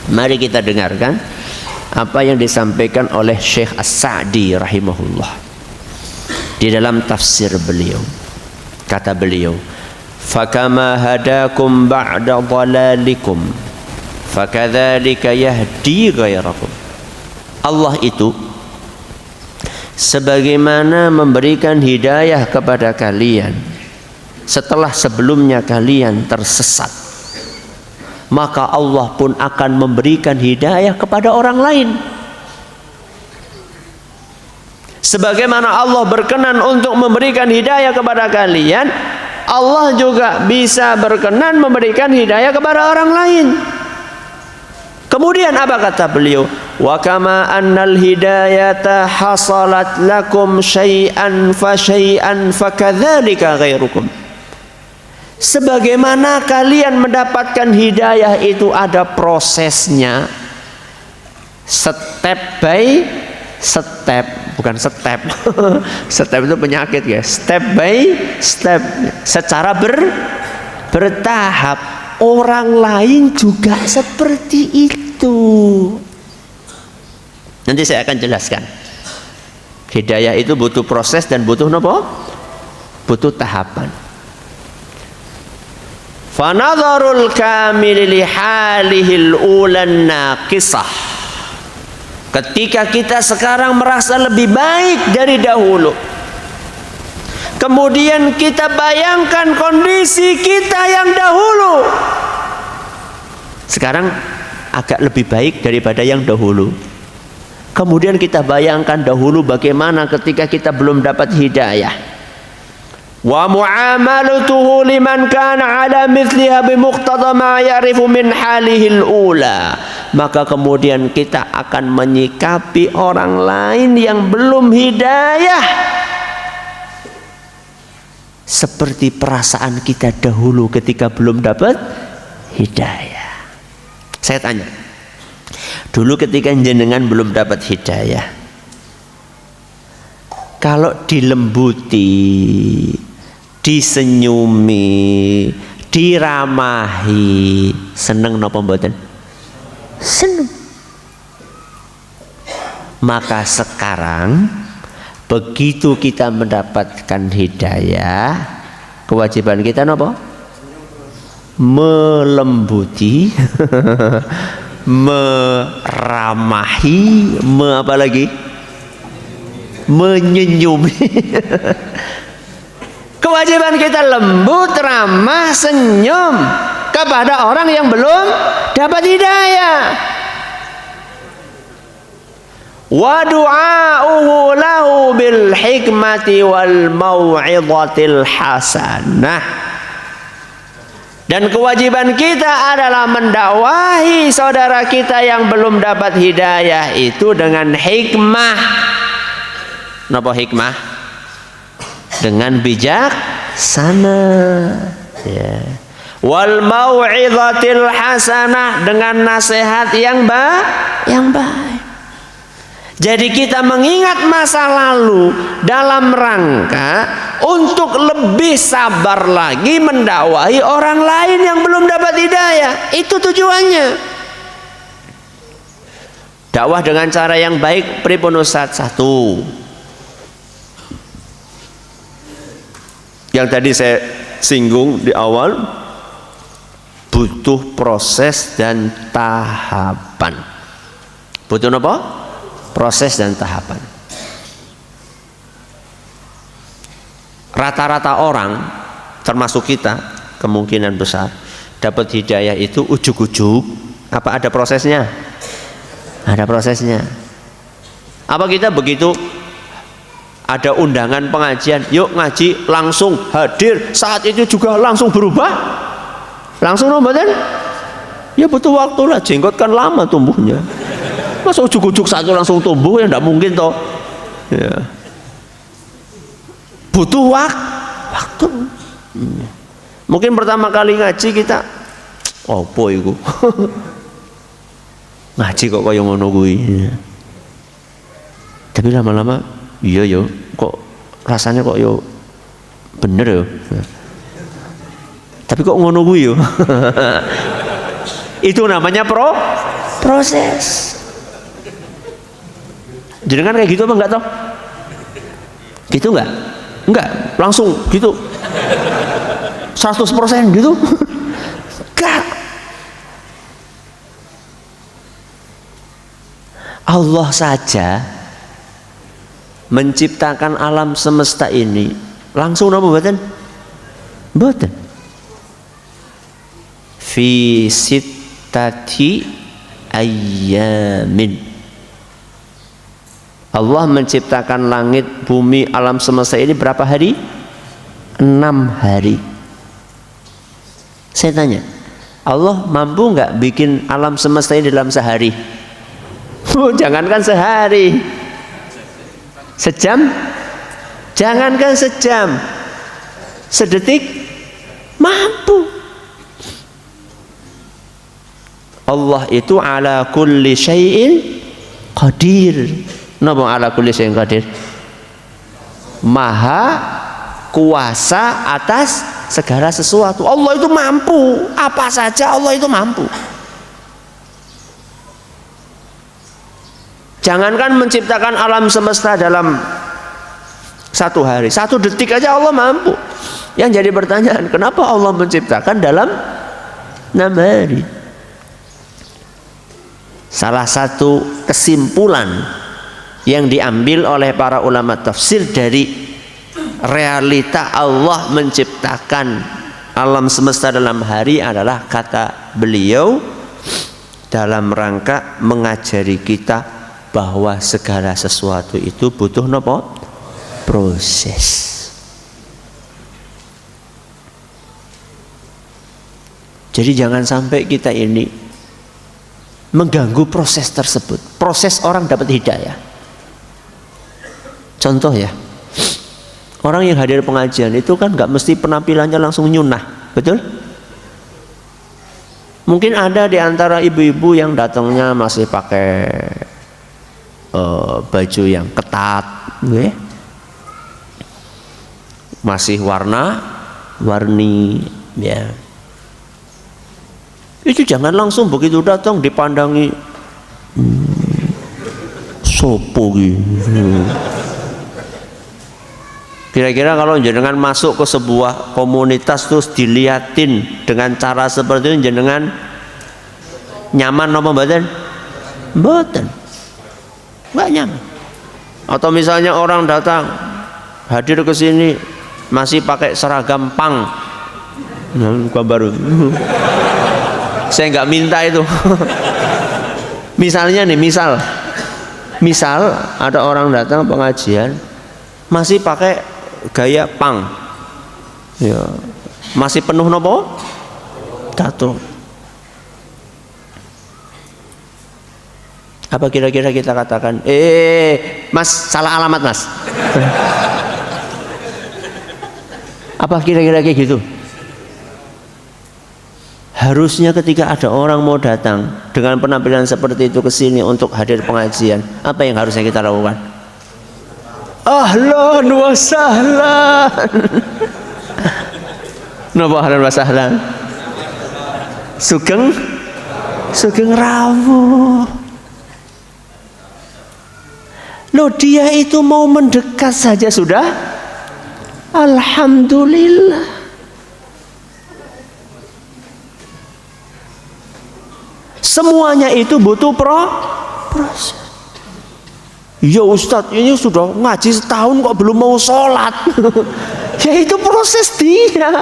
Mari kita dengarkan apa yang disampaikan oleh Syekh As-Sa'di rahimahullah di dalam tafsir beliau. Kata beliau, fakama hadakum ba'da dhalalikum fakadzalika yahdi ghairakum. Allah itu sebagaimana memberikan hidayah kepada kalian setelah sebelumnya kalian tersesat, maka Allah pun akan memberikan hidayah kepada orang lain. Sebagaimana Allah berkenan untuk memberikan hidayah kepada kalian, Allah juga bisa berkenan memberikan hidayah kepada orang lain. Kemudian apa kata beliau? Wa kama annal hidayata hasalat lakum syai'an fa syai'an fakadzalika ghairukum. Sebagaimana kalian mendapatkan hidayah itu ada prosesnya, step by step, bukan step. Step itu penyakit ya. Step by step, secara bertahap. Orang lain juga seperti itu. Nanti saya akan jelaskan. Hidayah itu butuh proses dan butuh apa? Butuh tahapan. Fanadharul kamil li halihil ulan naqisah. Ketika kita sekarang merasa lebih baik dari dahulu, kemudian kita bayangkan kondisi kita yang dahulu, sekarang agak lebih baik daripada yang dahulu. Kemudian kita bayangkan dahulu bagaimana ketika kita belum dapat hidayah. Wa mu'amalatuhu liman kana ala mithliha bimuqtada ma ya'rifu min halihil ula. Maka kemudian kita akan menyikapi orang lain yang belum hidayah seperti perasaan kita dahulu ketika belum dapat hidayah. Saya tanya, dulu ketika jenengan belum dapat hidayah, kalau dilembuti, disenyumi, diramahi, seneng napa mboten? Seneng. Maka sekarang begitu kita mendapatkan hidayah, kewajiban kita napa? Melembuti, meramahi, apa lagi? Menyenyumi. Kewajiban kita lembut, ramah, senyum kepada orang yang belum dapat hidayah. Wa du'a'uhu lahu bil hikmati wal mau'izatil hasanah. Dan kewajiban kita adalah mendakwahi saudara kita yang belum dapat hidayah itu dengan hikmah. Napa hikmah? Dengan bijaksana, ya. Wal mau'izatil hasanah, dengan nasihat yang baik. Jadi kita mengingat masa lalu dalam rangka untuk lebih sabar lagi mendakwahi orang lain yang belum dapat hidayah. Itu tujuannya. Dakwah dengan cara yang baik pripun Ustaz? Satu, yang tadi saya singgung di awal, butuh proses dan tahapan. Butuh apa? Proses dan tahapan. Rata-rata orang, termasuk kita, kemungkinan besar dapat hidayah itu ujuk-ujuk. Apa ada prosesnya? Ada prosesnya. Apa kita begitu ada undangan pengajian, yuk ngaji, langsung hadir, saat itu juga langsung berubah? Langsung nomboten? Ya butuh waktu lah, jenggot kan lama tumbuhnya. Masa ujuk-ujuk satu langsung tumbuh, ya tidak mungkin toh. Ya. Butuh waktu. Mungkin pertama kali ngaji kita, opo iku? Ngaji kok kaya ngono kuwi. Ya. Tapi lama-lama, iya yo, kok rasanya kok yo bener yo. Ya. Tapi kok ngono kuwi yo. Itu namanya proses. Jenengan kayak gitu apa enggak toh? Gitu enggak? Enggak, langsung gitu 100% gitu. Enggak. Allah saja menciptakan alam semesta ini langsung napa mboten? Mboten. Fi sittati ayyamin. Allah menciptakan langit, bumi, alam semesta ini berapa hari? 6 hari. Saya tanya, Allah mampu nggak bikin alam semesta ini dalam sehari? Jangankan sehari, sejam? Jangankan sejam, sedetik mampu. Allah itu ala kulli syai'in qadir. Napa ala kulli syai'in qadir? Maha kuasa atas segala sesuatu. Allah itu mampu, apa saja Allah itu mampu. Jangankan menciptakan alam semesta dalam 1 hari, 1 detik aja Allah mampu. Yang jadi pertanyaan, kenapa Allah menciptakan dalam 6 hari? Salah satu kesimpulan yang diambil oleh para ulama tafsir dari realita Allah menciptakan alam semesta dalam hari adalah, kata beliau, dalam rangka mengajari kita bahwa segala sesuatu itu butuh nopo? Proses. Jadi jangan sampai kita ini mengganggu proses tersebut. Proses orang dapat hidayah. Contoh ya, Orang yang hadir pengajian itu kan nggak mesti penampilannya langsung nyunah, betul? Mungkin ada di antara ibu-ibu yang datangnya masih pakai baju yang ketat, okay? Masih warna-warni, ya. Itu jangan langsung begitu datang dipandangi sopo gitu. Kira-kira kalau jenengan masuk ke sebuah komunitas terus diliatin dengan cara seperti itu, jenengan nyaman apa mboten? Mboten. Enggak nyaman. Atau misalnya orang datang hadir ke sini masih pakai seragam pang. Nah, baru. Saya nggak minta itu. Misalnya nih, misal ada orang datang pengajian masih pakai gaya pang, ya, masih penuh nopo tato. Apa kira-kira kita katakan, mas salah alamat mas? Apa kira-kira kayak gitu? Harusnya ketika ada orang mau datang dengan penampilan seperti itu ke sini untuk hadir pengajian, apa yang harusnya kita lakukan? Ahlan wa sahlan. Napa ahlan wa sahlan? Sugeng rawuh. Loh, dia itu mau mendekat saja sudah alhamdulillah. Semuanya itu butuh proses. Ya Ustadz, ini sudah ngaji setahun kok belum mau sholat. Ya itu proses dia.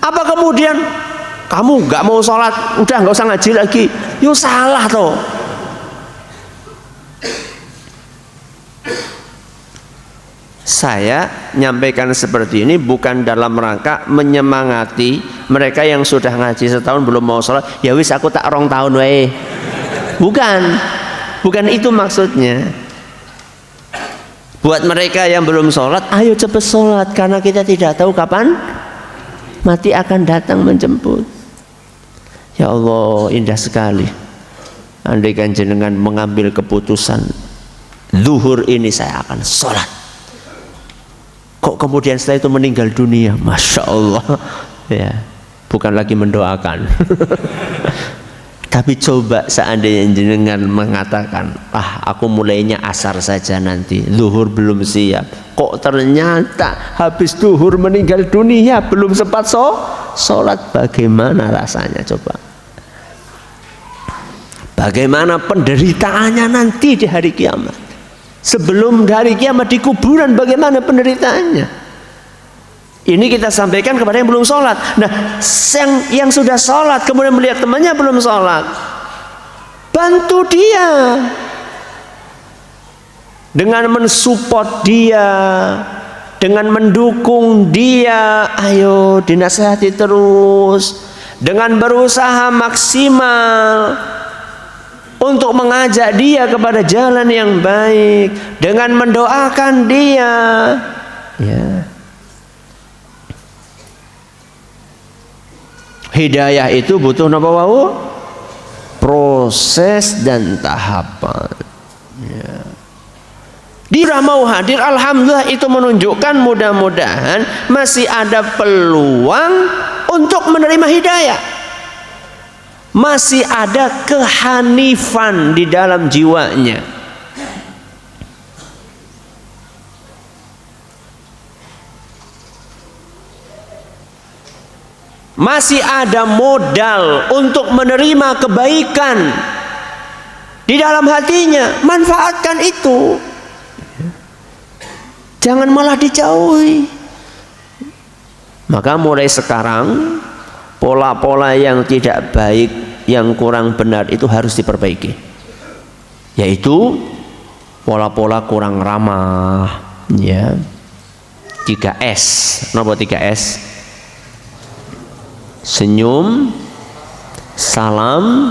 Apa kemudian kamu nggak mau sholat, udah nggak usah ngaji lagi? Yo salah toh. Saya nyampaikan seperti ini bukan dalam rangka menyemangati mereka yang sudah ngaji setahun belum mau sholat. Ya wis aku tak rong tahun wae. Bukan itu maksudnya. Buat mereka yang belum sholat, ayo cepat sholat, karena kita tidak tahu kapan mati akan datang menjemput. Ya Allah, indah sekali. Andaikan jenengan mengambil keputusan zuhur ini saya akan sholat, kok kemudian setelah itu meninggal dunia, masya Allah, ya, bukan lagi mendoakan. Tapi coba seandainya jenengan mengatakan, aku mulainya asar saja nanti, zuhur belum siap, kok ternyata habis zuhur meninggal dunia, belum sempat sholat, bagaimana rasanya coba? Bagaimana penderitaannya nanti di hari kiamat? Sebelum hari kiamat di kuburan, bagaimana penderitaannya? Ini kita sampaikan kepada yang belum sholat. Nah, yang sudah sholat kemudian melihat temannya belum sholat, bantu dia dengan mensupport dia, dengan mendukung dia. Ayo dinasihati terus, dengan berusaha maksimal untuk mengajak dia kepada jalan yang baik, dengan mendoakan dia, ya. Hidayah itu butuh napa wau? Proses dan tahapan, ya. Dia mau hadir, alhamdulillah, itu menunjukkan mudah-mudahan masih ada peluang untuk menerima hidayah. Masih ada kehanifan di dalam jiwanya. Masih ada modal untuk menerima kebaikan di dalam hatinya. Manfaatkan itu, jangan malah dijauhi. Maka mulai sekarang pola-pola yang tidak baik, yang kurang benar itu harus diperbaiki, yaitu pola-pola kurang ramah, ya. 3S. Nomor 3S: senyum, salam,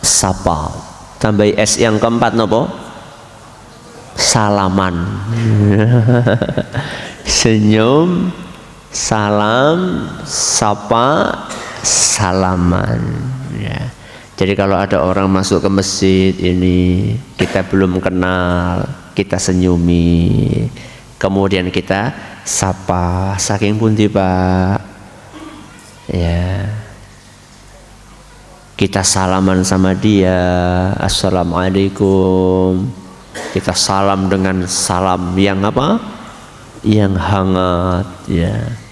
sapa. Tambah S yang keempat nopo? salaman. Senyum, salam, sapa, salaman. Ya. Jadi kalau ada orang masuk ke masjid ini kita belum kenal, kita senyumi, kemudian kita sapa, saking pundi Pak, ya, kita salaman sama dia, assalamualaikum, kita salam dengan salam yang apa? Yang hangat, ya.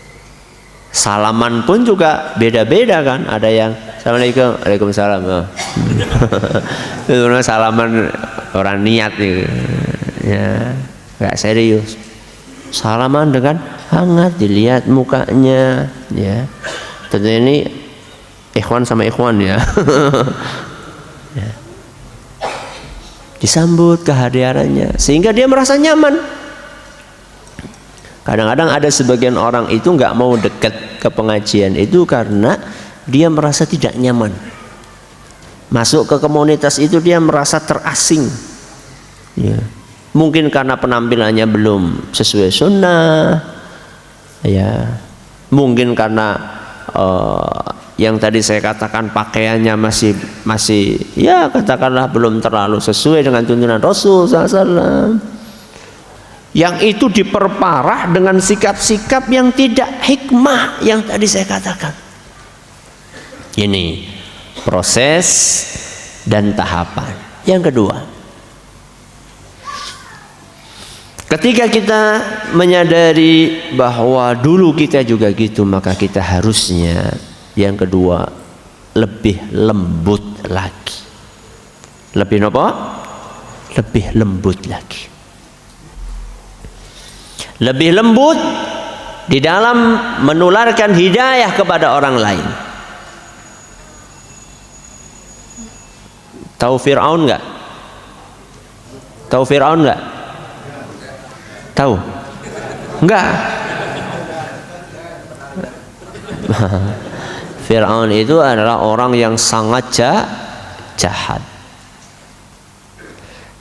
Salaman pun juga beda-beda kan, ada yang assalamualaikum, waalaikumsalam, itu salaman orang niat gitu. Ya, nggak serius. Salaman dengan hangat, dilihat mukanya, ya. Tentu ini ikhwan sama ikhwan ya. Ya. Disambut kehadirannya sehingga dia merasa nyaman. Kadang-kadang ada sebagian orang itu nggak mau dekat ke pengajian itu karena dia merasa tidak nyaman. Masuk ke komunitas itu dia merasa terasing. Ya. Mungkin karena penampilannya belum sesuai sunnah, ya. Mungkin karena yang tadi saya katakan pakaiannya masih ya katakanlah belum terlalu sesuai dengan tuntunan Rasul SAW. Yang itu diperparah dengan sikap-sikap yang tidak hikmah yang tadi saya katakan. Ini proses dan tahapan. Yang kedua, ketika kita menyadari bahwa dulu kita juga gitu, maka kita harusnya yang kedua lebih lembut lagi. Lebih apa? Lebih lembut lagi. Lebih lembut di dalam menularkan hidayah kepada orang lain. Tahu Fir'aun nggak? Tahu Fir'aun nggak? Tahu? Enggak. Fir'aun itu adalah orang yang sangat jahat.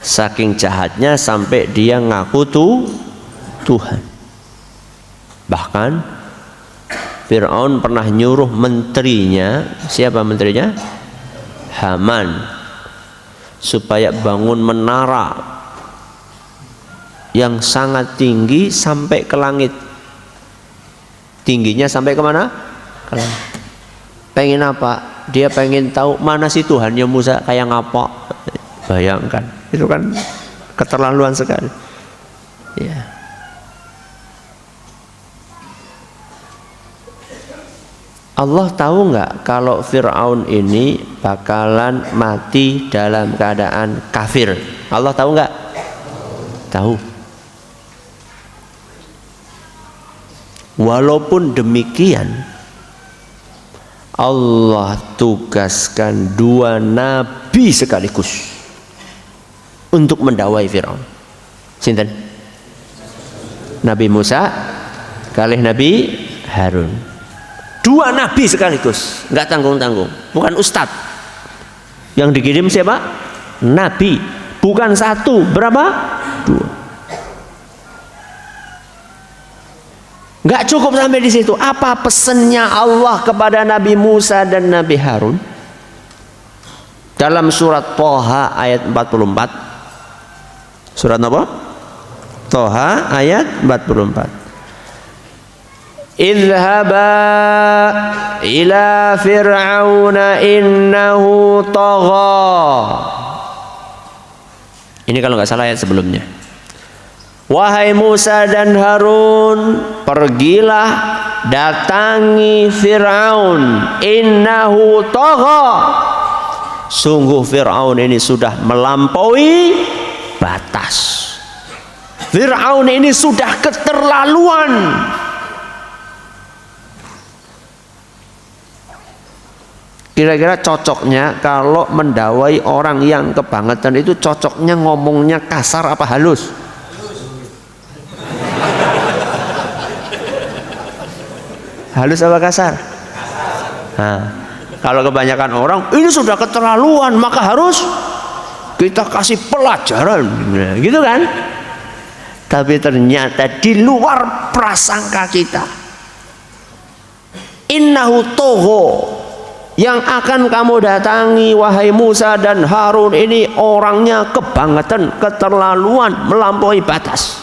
Saking jahatnya sampai dia ngaku Tuhan. Bahkan Fir'aun pernah nyuruh menterinya, siapa menterinya? Haman, supaya bangun menara yang sangat tinggi sampai ke langit. Tingginya sampai kemana? Ke langit. Pengen apa? Dia pengen tahu mana sih Tuhannya Musa kayak ngapa. Bayangkan, itu kan keterlaluan sekali. Ya. Allah tahu nggak kalau Fir'aun ini bakalan mati dalam keadaan kafir? Allah tahu nggak? Tahu. Walaupun demikian, Allah tugaskan 2 nabi sekaligus untuk mendakwai Fir'aun. Sinten? Nabi Musa kalih Nabi Harun. 2 nabi sekaligus, nggak tanggung-tanggung, bukan ustadz. Yang dikirim siapa? Nabi, bukan 1, berapa? 2. Nggak cukup sampai di situ. Apa pesannya Allah kepada Nabi Musa dan Nabi Harun? Dalam surat Toha ayat 44. Surat apa? Toha ayat 44. Idhaba ila fir'auna innahu tagha. Ini kalau nggak salah ayat sebelumnya. Wahai Musa dan Harun, pergilah datangi Fir'aun, innahu tagha. Sungguh Fir'aun ini sudah melampaui batas. Fir'aun ini sudah keterlaluan. Kira-kira cocoknya kalau mendawai orang yang kebangetan itu cocoknya ngomongnya kasar apa halus? Halus apa kasar? Nah, kalau kebanyakan orang ini sudah keterlaluan, maka harus kita kasih pelajaran, gitu kan? Tapi ternyata di luar prasangka kita. Innahu togho, yang akan kamu datangi wahai Musa dan Harun ini orangnya kebangetan, keterlaluan, melampaui batas.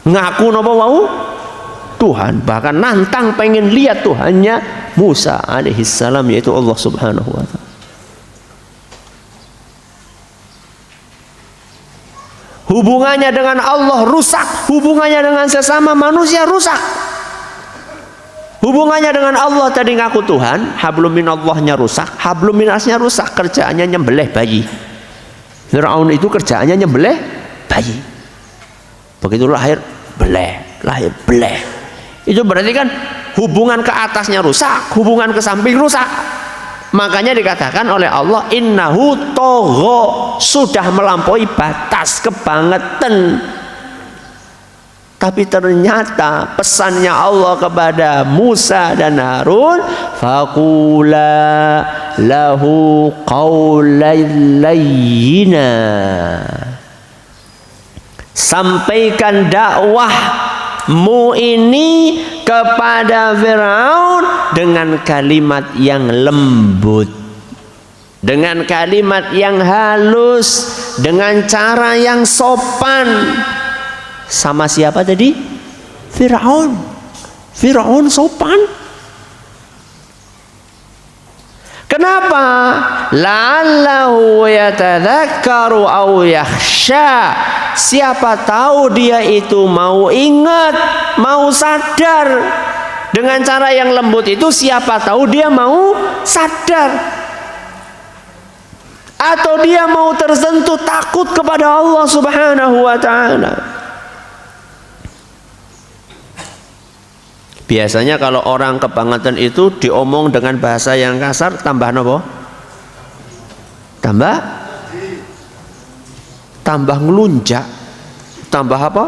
Ngaku napa wau? Tuhan, bahkan nantang pengen lihat Tuhannya Musa alaihissalam, yaitu Allah subhanahu wa ta'ala. Hubungannya dengan Allah rusak, hubungannya dengan sesama manusia rusak. Hubungannya dengan Allah tadi ngaku Tuhan, hablum minallahnya rusak, hablum minasnya rusak, kerjaannya nyembelih bayi. Fir'aun itu kerjaannya nyembelih bayi. Begitu lahir beleh. Itu berarti kan hubungan ke atasnya rusak, hubungan ke samping rusak. Makanya dikatakan oleh Allah, innahu togho, sudah melampaui batas, kebangetan. Tapi ternyata pesannya Allah kepada Musa dan Harun, faqula lahu qawlan layyina, sampaikan dakwahmu ini kepada Firaun dengan kalimat yang lembut, dengan kalimat yang halus, dengan cara yang sopan. Sama siapa tadi? Firaun. Firaun sopan. Kenapa? La'allahu yatadzakkaru aw yakhsha. Siapa tahu dia itu mau ingat, mau sadar. Dengan cara yang lembut itu siapa tahu dia mau sadar. Atau dia mau tersentuh takut kepada Allah subhanahu wa ta'ala. Biasanya kalau orang kebangetan itu diomong dengan bahasa yang kasar, tambah apa? Tambah ngelunjak. Tambah apa?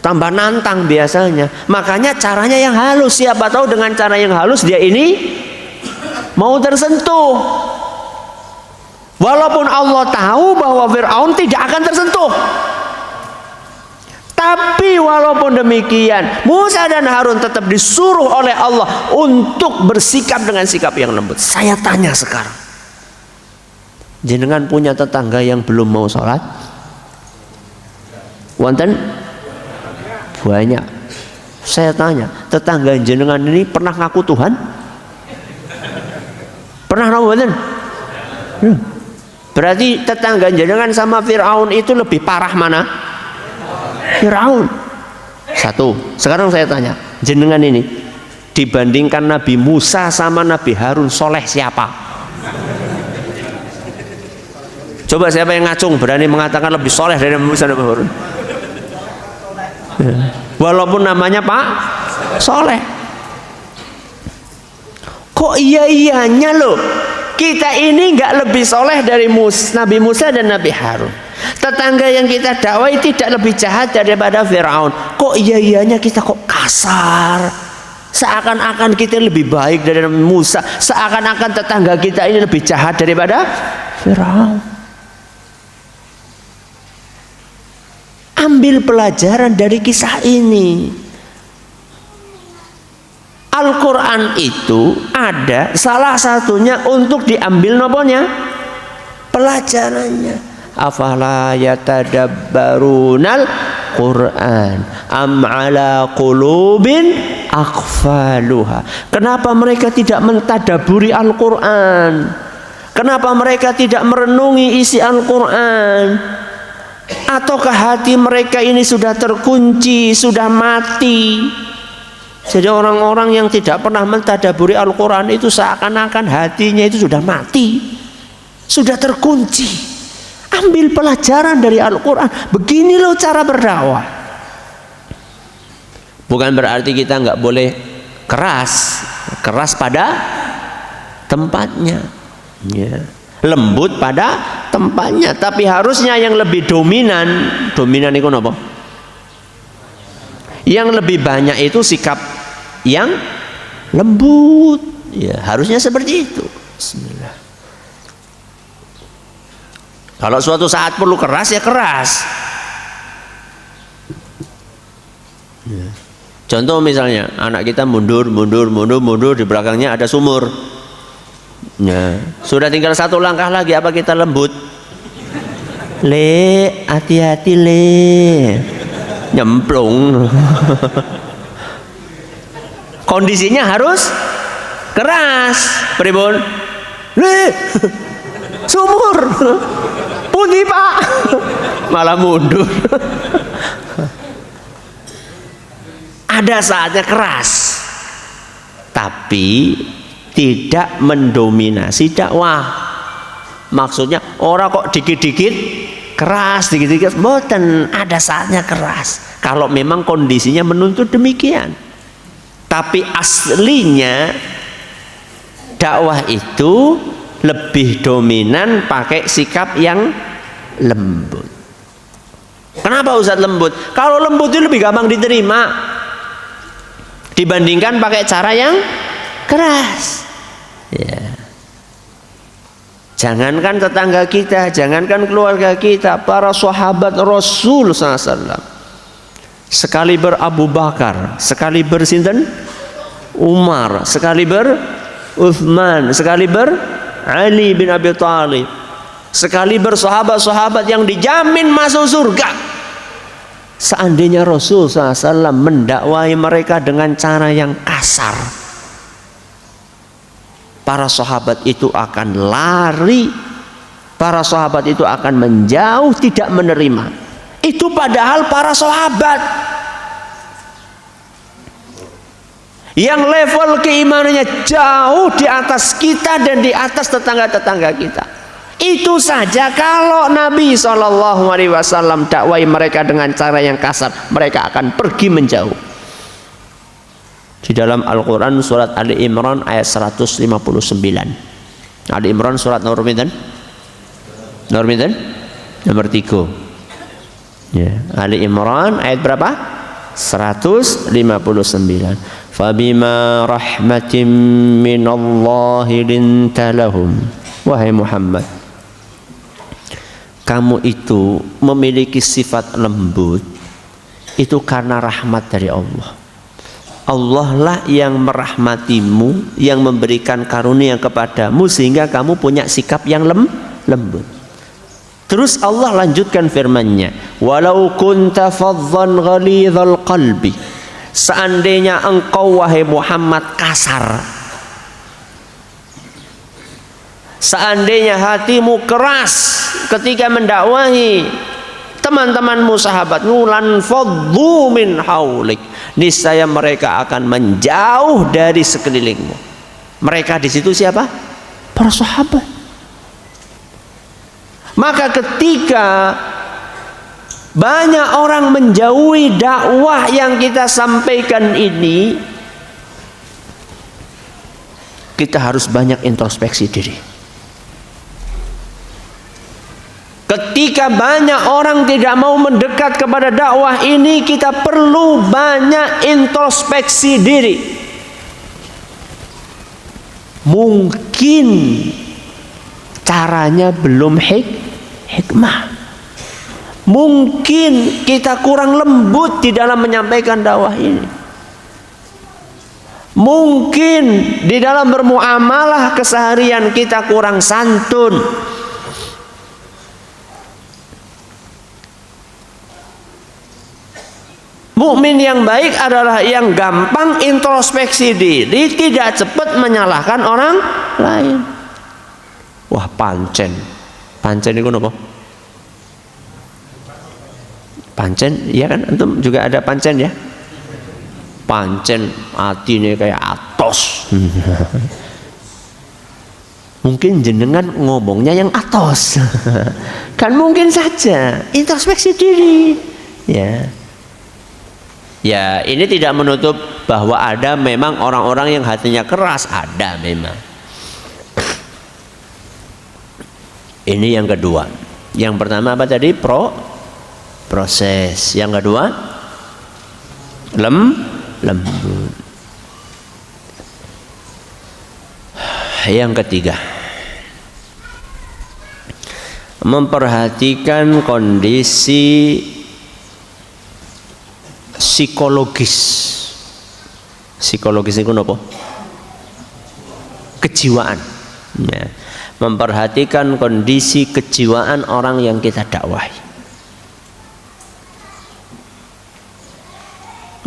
Tambah nantang biasanya. Makanya caranya yang halus. Siapa tahu dengan cara yang halus dia ini mau tersentuh. Walaupun Allah tahu bahwa Fir'aun tidak akan tersentuh. Tapi walaupun demikian, Musa dan Harun tetap disuruh oleh Allah untuk bersikap dengan sikap yang lembut. Saya tanya sekarang, jenengan punya tetangga yang belum mau sholat? Wonten? Banyak. Saya tanya, tetangga jenengan ini pernah ngaku Tuhan? Pernah wonten? Berarti tetangga jenengan sama Fir'aun itu lebih parah mana? Fir'aun. Satu. Sekarang saya tanya, jenengan ini dibandingkan Nabi Musa sama Nabi Harun, soleh siapa? Coba siapa yang ngacung berani mengatakan lebih soleh dari Nabi Musa dan Nabi Harun? Walaupun namanya Pak soleh. Kok iya-iyanya loh, kita ini nggak lebih soleh dari Nabi Musa dan Nabi Harun. Tetangga yang kita dakwai tidak lebih jahat daripada Fir'aun. Kok iya-iyanya kita kok kasar? Seakan-akan kita lebih baik dari Nabi Musa. Seakan-akan tetangga kita ini lebih jahat daripada Fir'aun. Ambil pelajaran dari kisah ini. Al-Quran itu ada salah satunya untuk diambil noponya, pelajarannya. Afala yatadabbarunal Quran am ala qulubin aqfaluha. Kenapa mereka tidak mentadaburi Al-Quran? Kenapa mereka tidak merenungi isi Al-Quran? Ataukah hati mereka ini sudah terkunci, sudah mati? Jadi orang-orang yang tidak pernah mentadaburi Al-Quran itu seakan-akan hatinya itu sudah mati, sudah terkunci. Ambil pelajaran dari Al-Quran. Begini loh cara berdakwah. Bukan berarti kita nggak boleh keras pada tempatnya, ya. Lembut pada tempatnya. Tapi harusnya yang lebih dominan itu apa? Yang lebih banyak itu sikap yang lembut, ya, harusnya seperti itu. Bismillah. Kalau suatu saat perlu keras ya keras. Contoh misalnya anak kita mundur di belakangnya ada sumur. Ya, sudah tinggal satu langkah lagi, apa kita lembut? Le, hati-hati le, nyemplung. Kondisinya harus keras. Pribun, le, sumur, pundi pak, malah mundur. Ada saatnya keras, tapi tidak mendominasi dakwah. Maksudnya orang kok dikit-dikit keras, dikit-dikit mboten, ada saatnya keras kalau memang kondisinya menuntut demikian. Tapi aslinya dakwah itu lebih dominan pakai sikap yang lembut. Kenapa Ustaz lembut? Kalau lembut itu lebih gampang diterima dibandingkan pakai cara yang keras. Ya. Jangankan tetangga kita, jangankan keluarga kita, para sahabat Rasul SAW, sekali Abu Bakar, sekali sinten Umar, sekali Uthman, sekali Ali bin Abi Thalib, sekali sahabat-sahabat yang dijamin masuk surga. Seandainya Rasul SAW mendakwai mereka dengan cara yang kasar, para sahabat itu akan lari, para sahabat itu akan menjauh, tidak menerima. Itu padahal para sahabat yang level keimanannya jauh di atas kita dan di atas tetangga-tetangga kita. Itu saja kalau Nabi SAW dakwai mereka dengan cara yang kasar, mereka akan pergi menjauh. Di dalam Al-Quran surat Ali Imran ayat 159. Ali Imran surat nomor pinten? Nomor 3. Ya, Ali Imran ayat berapa? 159. Fabima rahmatin minallahi linta lahum. Wahai Muhammad, kamu itu memiliki sifat lembut itu karena rahmat dari Allah. Allah lah yang merahmatimu, yang memberikan karunia kepadamu sehingga kamu punya sikap yang lembut. Terus Allah lanjutkan firman-Nya, walau kunta faddan ghalidhal qalbi, seandainya engkau wahai Muhammad kasar, seandainya hatimu keras ketika mendakwahi teman-temanmu, sahabatmu, lan faddu min haulik, niscaya mereka akan menjauh dari sekelilingmu. Mereka di situ siapa? Para sahabat. Maka ketika banyak orang menjauhi dakwah yang kita sampaikan ini, kita harus banyak introspeksi diri. Ketika banyak orang tidak mau mendekat kepada dakwah ini, kita perlu banyak introspeksi diri. Mungkin caranya belum hikmah. Mungkin kita kurang lembut di dalam menyampaikan dakwah ini. Mungkin di dalam bermuamalah keseharian kita kurang santun. Mukmin yang baik adalah yang gampang introspeksi diri, tidak cepat menyalahkan orang lain. Wah, pancen itu apa? Pancen, ya kan? Antum juga ada pancen ya? Pancen atine kayak atos. Mungkin jenengan ngomongnya yang atos. Kan mungkin saja introspeksi diri. Ya, ini tidak menutup bahwa ada memang orang-orang yang hatinya keras, ada memang. Ini yang kedua. Yang pertama apa tadi? Proses. Yang kedua lembut. Yang ketiga, memperhatikan kondisi psikologis. Psikologis itu apa? Kejiwaan. Ya. Memperhatikan kondisi kejiwaan orang yang kita dakwahi.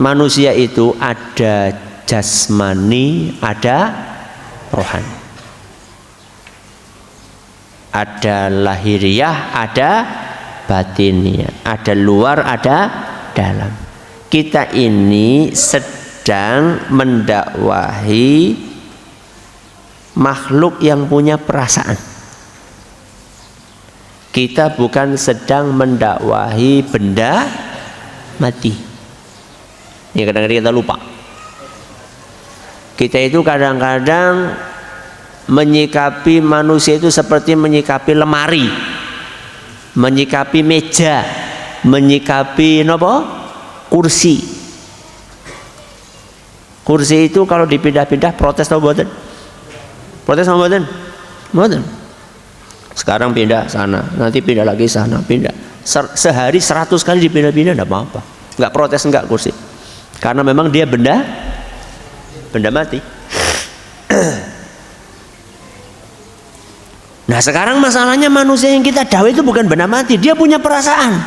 Manusia itu ada jasmani, ada rohani. Ada lahiriah, ada batiniah, ada luar, ada dalam. Kita ini sedang mendakwahi makhluk yang punya perasaan. Kita bukan sedang mendakwahi benda mati. Ya, kadang-kadang kita lupa. Kita itu kadang-kadang menyikapi manusia itu seperti menyikapi lemari, menyikapi meja, menyikapi kursi. Kursi itu kalau dipindah-pindah protes atau mboten? Protes atau mboten? Mboten. Sekarang pindah sana, nanti pindah lagi sana, pindah. Sehari 100 kali dipindah-pindah enggak apa-apa. Enggak protes, enggak kursi. Karena memang dia benda mati. Nah, sekarang masalahnya manusia yang kita dakwah itu bukan benda mati, dia punya perasaan.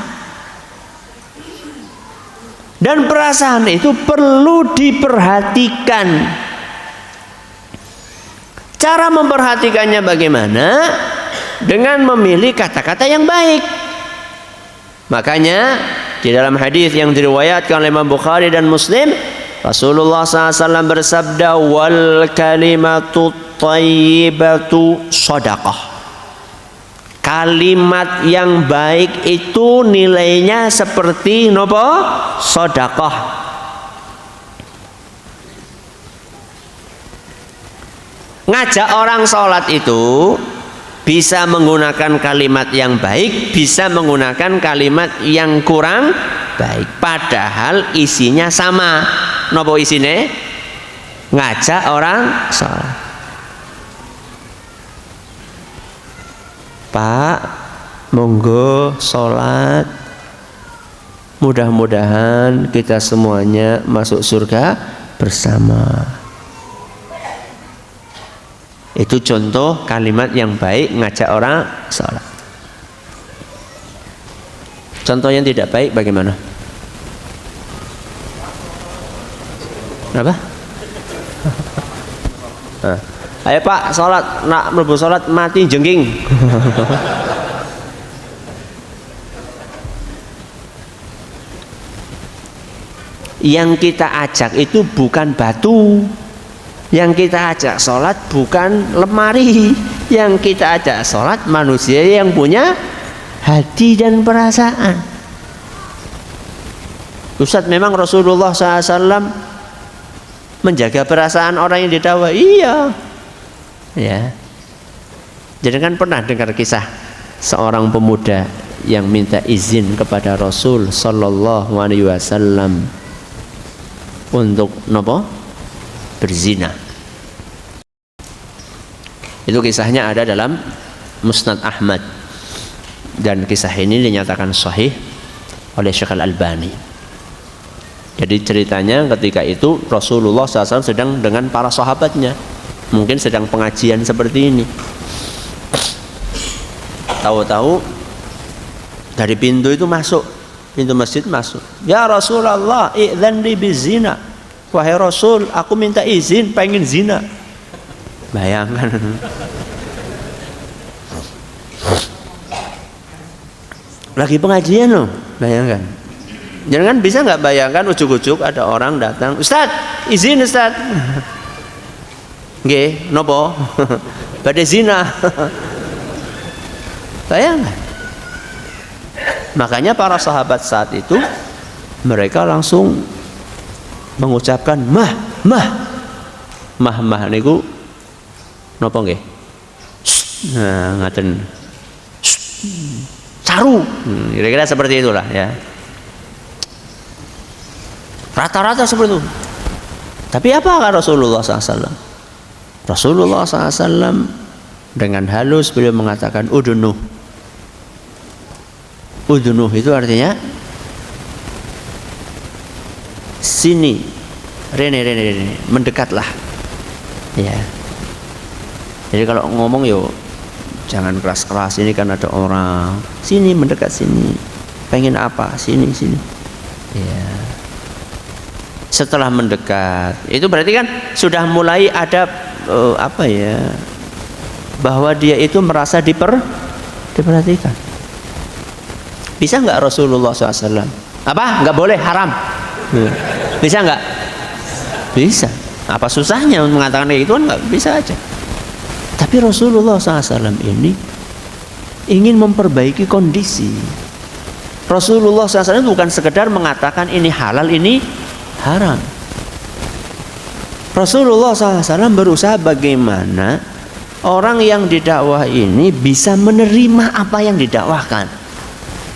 Dan perasaan itu perlu diperhatikan. Cara memperhatikannya bagaimana? Dengan memilih kata-kata yang baik. Makanya di dalam hadis yang diriwayatkan oleh Imam Bukhari dan Muslim, Rasulullah SAW bersabda, wal kalimatu thayyibatu shadaqah. Kalimat yang baik itu nilainya seperti sedekah. Ngajak orang sholat itu bisa menggunakan kalimat yang baik, bisa menggunakan kalimat yang kurang baik. Padahal isinya sama. Nopo isine? Ngajak orang sholat. Pak, monggo sholat. Mudah-mudahan kita semuanya masuk surga bersama. Itu contoh kalimat yang baik ngajak orang sholat. Contoh yang tidak baik bagaimana? Apa? Nah. Ayo Pak, sholat, nak mlebu sholat mati jengking. Yang kita ajak itu bukan batu. Yang kita ajak sholat bukan lemari. Yang kita ajak sholat manusia yang punya hati dan perasaan. Ustadz, memang Rasulullah SAW menjaga perasaan orang yang didakwa. Iya. Ya, jadi kan pernah dengar kisah seorang pemuda yang minta izin kepada Rasul Sallallahu Alaihi Wasallam untuk berzina. Itu kisahnya ada dalam Musnad Ahmad dan kisah ini dinyatakan sahih oleh Syekh Al-Albani. Jadi ceritanya ketika itu Rasulullah SAW sedang dengan para sahabatnya. Mungkin sedang pengajian seperti ini. Tahu-tahu dari pintu itu masuk, pintu masjid masuk. Ya Rasulullah, idzan li bizina. Wahai Rasul, aku minta izin pengen zina. Bayangkan. Lagi pengajian loh, bayangkan. Jangan bisa nggak bayangkan ujuk-ujuk ada orang datang, Ustadz, izin Ustadz. Nggih, nopo? Badhe zina. Bayangkan. Makanya para sahabat saat itu mereka langsung mengucapkan mah niku nopo nggih? Nah, ngaten. Saru. Kira-kira seperti itulah ya. Rata-rata seperti itu. Tapi apakah Rasulullah SAW? Rasulullah SAW dengan halus beliau mengatakan udunu, Udnuh itu artinya sini, rene, mendekatlah. Ya. Jadi kalau ngomong yo jangan keras-keras, ini kan ada orang. Sini, mendekat sini. Pengen apa? Sini. Ya. Setelah mendekat, itu berarti kan sudah mulai ada bahwa dia itu merasa diperhatikan. Bisa nggak Rasulullah SAW? Nggak boleh, haram. Bisa nggak? Bisa. Apa susahnya mengatakan kayak gitu? Kan nggak bisa aja. Tapi Rasulullah SAW ini ingin memperbaiki kondisi. Rasulullah SAW bukan sekedar mengatakan ini halal, ini haram. Rasulullah SAW berusaha bagaimana orang yang didakwah ini bisa menerima apa yang didakwahkan.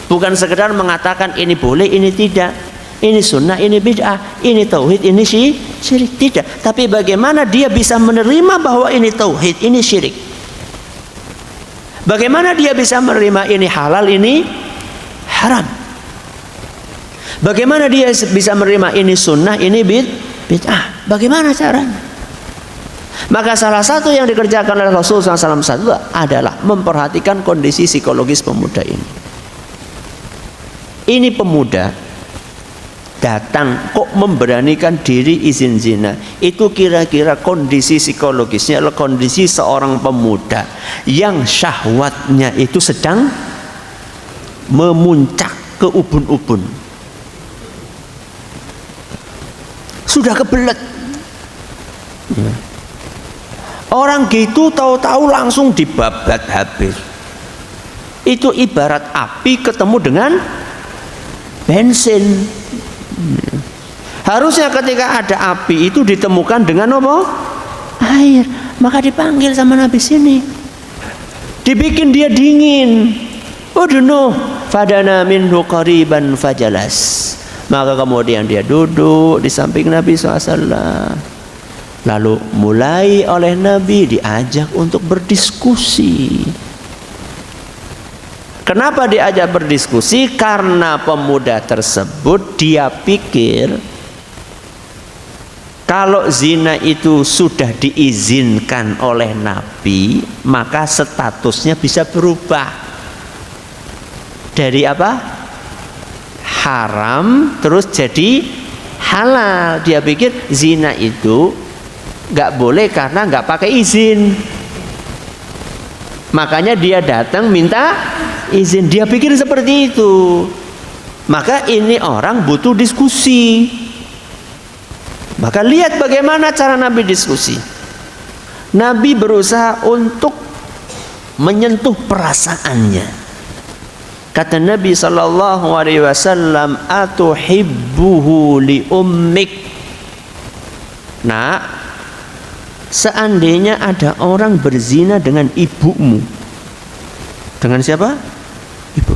Bukan sekedar mengatakan ini boleh, ini tidak, ini sunnah, ini bid'ah, ini tauhid, ini syirik. Tidak. Tapi bagaimana dia bisa menerima bahwa ini tauhid, ini syirik. Bagaimana dia bisa menerima ini halal, ini haram. Bagaimana dia bisa menerima ini sunnah, ini bid'ah. Bagaimana caranya? Maka salah satu yang dikerjakan oleh Rasulullah SAW adalah memperhatikan kondisi psikologis pemuda ini. Ini pemuda datang kok memberanikan diri izin zina. Itu kira-kira kondisi psikologisnya adalah kondisi seorang pemuda yang syahwatnya itu sedang memuncak ke ubun-ubun. Sudah kebelet. Orang gitu tahu-tahu langsung dibabat habis. Itu ibarat api ketemu dengan bensin. Harusnya ketika ada api itu ditemukan dengan apa? Air. Maka dipanggil sama Nabi sini, dibikin dia dingin. Udnuh fadana minhu qariban fajalas. Maka kemudian dia duduk di samping Nabi SAW. Lalu mulai oleh Nabi diajak untuk berdiskusi. Kenapa diajak berdiskusi? Karena pemuda tersebut dia pikir kalau zina itu sudah diizinkan oleh Nabi, maka statusnya bisa berubah dari apa? Haram terus jadi halal. Dia pikir zina itu nggak boleh karena nggak pakai izin. Makanya dia datang minta izin. Dia pikir seperti itu. Maka ini orang butuh diskusi. Maka lihat bagaimana cara Nabi diskusi. Nabi berusaha untuk menyentuh perasaannya. Kata Nabi SAW, atuhibbuhu li ummik. Nah, seandainya ada orang berzina dengan ibumu. Dengan siapa? Ibu.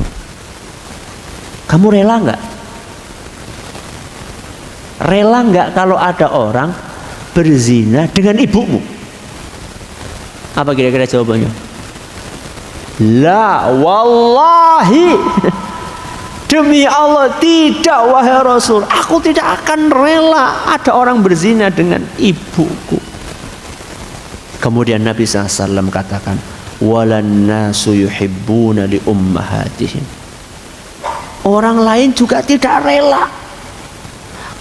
Kamu rela nggak? Rela nggak kalau ada orang berzina dengan ibumu? Apa kira-kira jawabannya? La wallahi. Demi Allah tidak wahai Rasul. Aku tidak akan rela ada orang berzina dengan ibuku. Kemudian Nabi SAW katakan, walan nasu yuhibbuna li ummahatihim. Orang lain juga tidak rela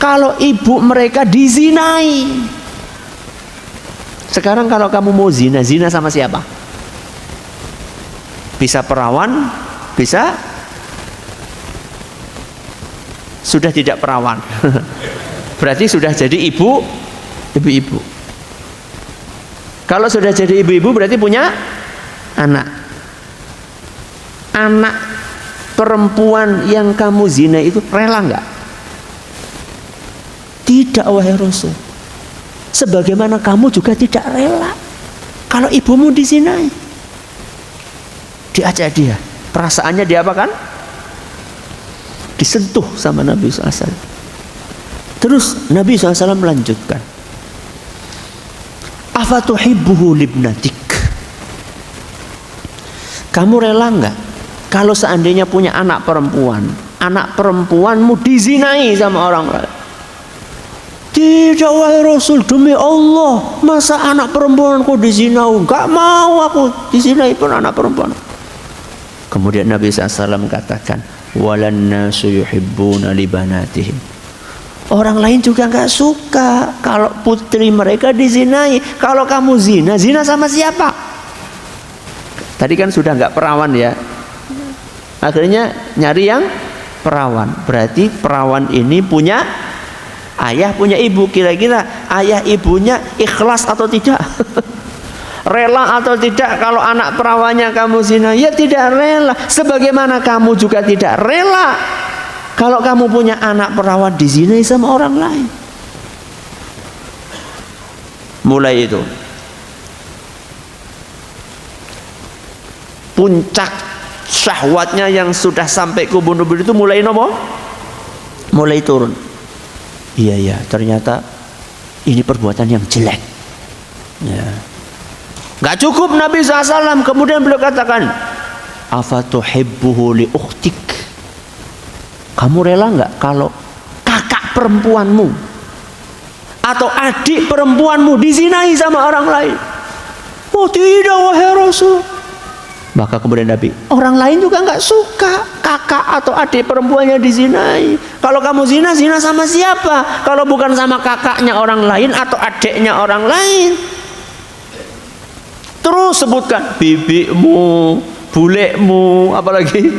kalau ibu mereka dizinai. Sekarang kalau kamu mau zina sama siapa? Bisa perawan, bisa sudah tidak perawan. Berarti sudah jadi ibu-ibu. Kalau sudah jadi ibu-ibu berarti punya anak. Anak perempuan yang kamu zina itu rela nggak? Tidak wahai Rasul. Sebagaimana kamu juga tidak rela kalau ibumu dizinai. Diajak dia, perasaannya diapakan? Disentuh sama Nabi SAW. Terus Nabi SAW melanjutkan, afatuhibbuhu libnatik. Kamu rela nggak kalau seandainya punya anak perempuanmu dizinai sama orang lain. Tidak wahai Rasul, demi Allah, masa anak perempuanku dizinau? Gak mau aku dizinai pun anak perempuan. Kemudian Nabi SAW katakan, walan nasu yuhibbuna libanatihim. Orang lain juga gak suka kalau putri mereka dizinai. Kalau kamu zina sama siapa? Tadi kan sudah gak perawan ya. Akhirnya nyari yang perawan. Berarti perawan ini punya ayah, punya ibu. Kira-kira ayah ibunya ikhlas atau tidak? Rela atau tidak kalau anak perawannya kamu zina? Ya tidak rela. Sebagaimana kamu juga tidak rela kalau kamu punya anak perawan dizinai sama orang lain. Mulai itu puncak syahwatnya yang sudah sampai ke ubun-ubun itu mulai nopo? Mulai turun. Iya, ternyata ini perbuatan yang jelek. Ya. Gak cukup Nabi SAW, kemudian beliau katakan, afatuhibbuhu li ukhtik. Kamu rela nggak kalau kakak perempuanmu atau adik perempuanmu dizinai sama orang lain? Oh tidak wahai Rasul. Maka kemudian Nabi, orang lain juga nggak suka kakak atau adik perempuannya dizinai. Kalau kamu zina sama siapa? Kalau bukan sama kakaknya orang lain atau adiknya orang lain. Terus sebutkan bibimu, bulekmu, apalagi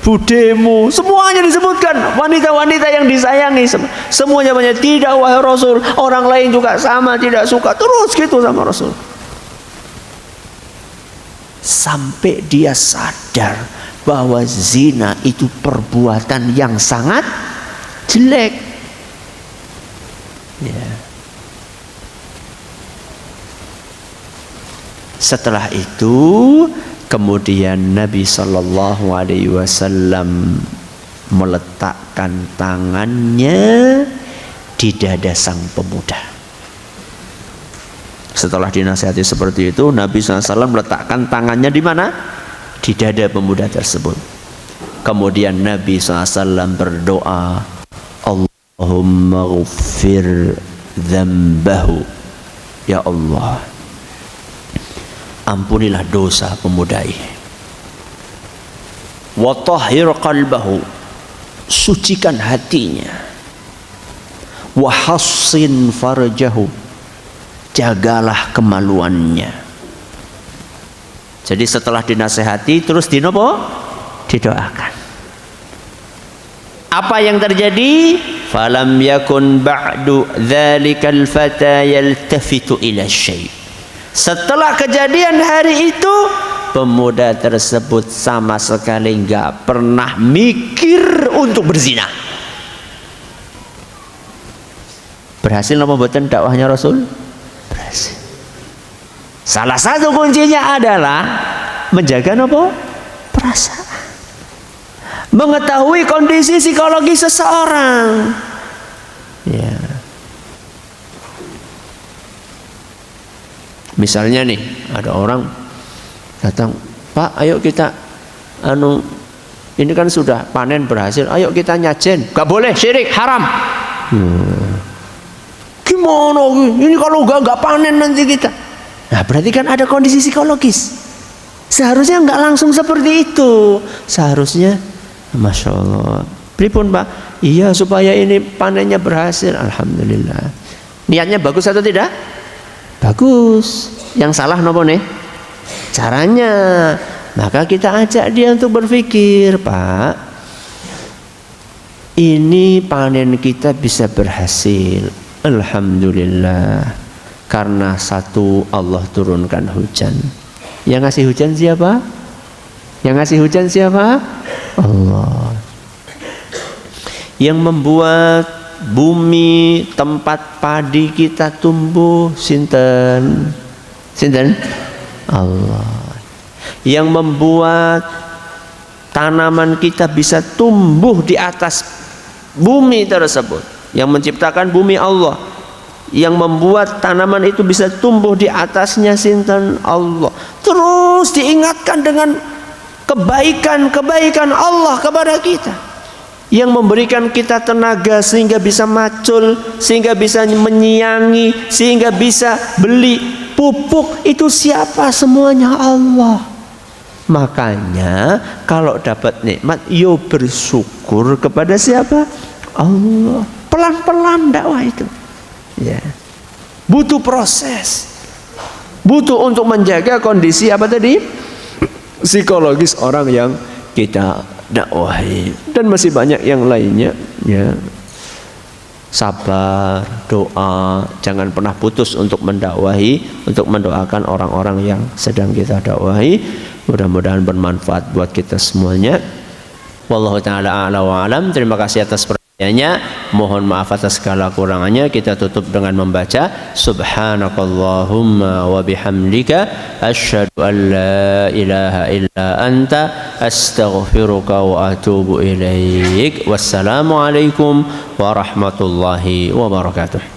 budemu, semuanya disebutkan. Wanita-wanita yang disayangi, semuanya banyak. Tidak wahai Rasul, orang lain juga sama tidak suka. Terus gitu sama Rasul. Sampai dia sadar bahwa zina itu perbuatan yang sangat jelek. Ya. Setelah itu kemudian Nabi Shallallahu Alaihi Wasallam meletakkan tangannya di dada sang pemuda. Setelah dinasihati seperti itu, Nabi SAW meletakkan tangannya di mana? Di dada pemuda tersebut. Kemudian Nabi SAW berdoa, Allahumma ghfir dzambahu. Ya Allah, ampunilah dosa pemuda ini. Wa tahhir qalbahu, sucikan hatinya. Wa hassin farjahu, jagalah kemaluannya. Jadi setelah dinasehati terus didoakan. Apa yang terjadi? Falam yakun ba'du dzalikal fata yaltafitu ila syai'. Setelah kejadian hari itu, pemuda tersebut sama sekali enggak pernah mikir untuk berzina. Berhasil apa mboten dakwahnya Rasul? Berhasil. Salah satu kuncinya adalah menjaga apa? Perasaan. Mengetahui kondisi psikologi seseorang. Ya. Misalnya nih, ada orang datang, Pak, ayo kita ini kan sudah panen berhasil, ayo kita nyajen. Gak boleh, syirik, haram. Gimana? Ini kalau nggak panen nanti kita. Nah, berarti kan ada kondisi psikologis. Seharusnya nggak langsung seperti itu. Seharusnya, Masya Allah. Pripun Pak? Iya, supaya ini panennya berhasil. Alhamdulillah. Niatnya bagus atau tidak? Bagus. Yang salah nopo nih? Caranya. Maka kita ajak dia untuk berpikir, Pak, ini panen kita bisa berhasil. Alhamdulillah. Karena satu, Allah turunkan hujan. Yang ngasih hujan siapa? Yang ngasih hujan siapa? Allah. Yang membuat bumi tempat padi kita tumbuh sinten? Sinten? Allah. Yang membuat tanaman kita bisa tumbuh di atas bumi tersebut. Yang menciptakan bumi Allah. Yang membuat tanaman itu bisa tumbuh di atasnya sinten? Allah. Terus diingatkan dengan kebaikan Allah kepada kita, yang memberikan kita tenaga sehingga bisa macul, sehingga bisa menyiangi, sehingga bisa beli pupuk. Itu siapa? Semuanya Allah. Makanya kalau dapat nikmat, yo bersyukur kepada siapa? Allah. Pelan-pelan dakwah itu, ya. Butuh proses, butuh untuk menjaga kondisi apa tadi? Psikologis orang yang kita dakwahi, dan masih banyak yang lainnya, ya. Sabar, doa, jangan pernah putus untuk mendakwahi, untuk mendoakan orang-orang yang sedang kita dakwahi. Mudah-mudahan bermanfaat buat kita semuanya. Wallahu taala a'la wa alam. Terima kasih atas perhatiannya. Mohon maaf atas segala kurangannya. Kita tutup dengan membaca subhanakallahumma wa bihamdika asyhadu an la ilaha illa anta astaghfiruka wa atubu ilaik. Wassalamualaikum warahmatullahi wabarakatuh.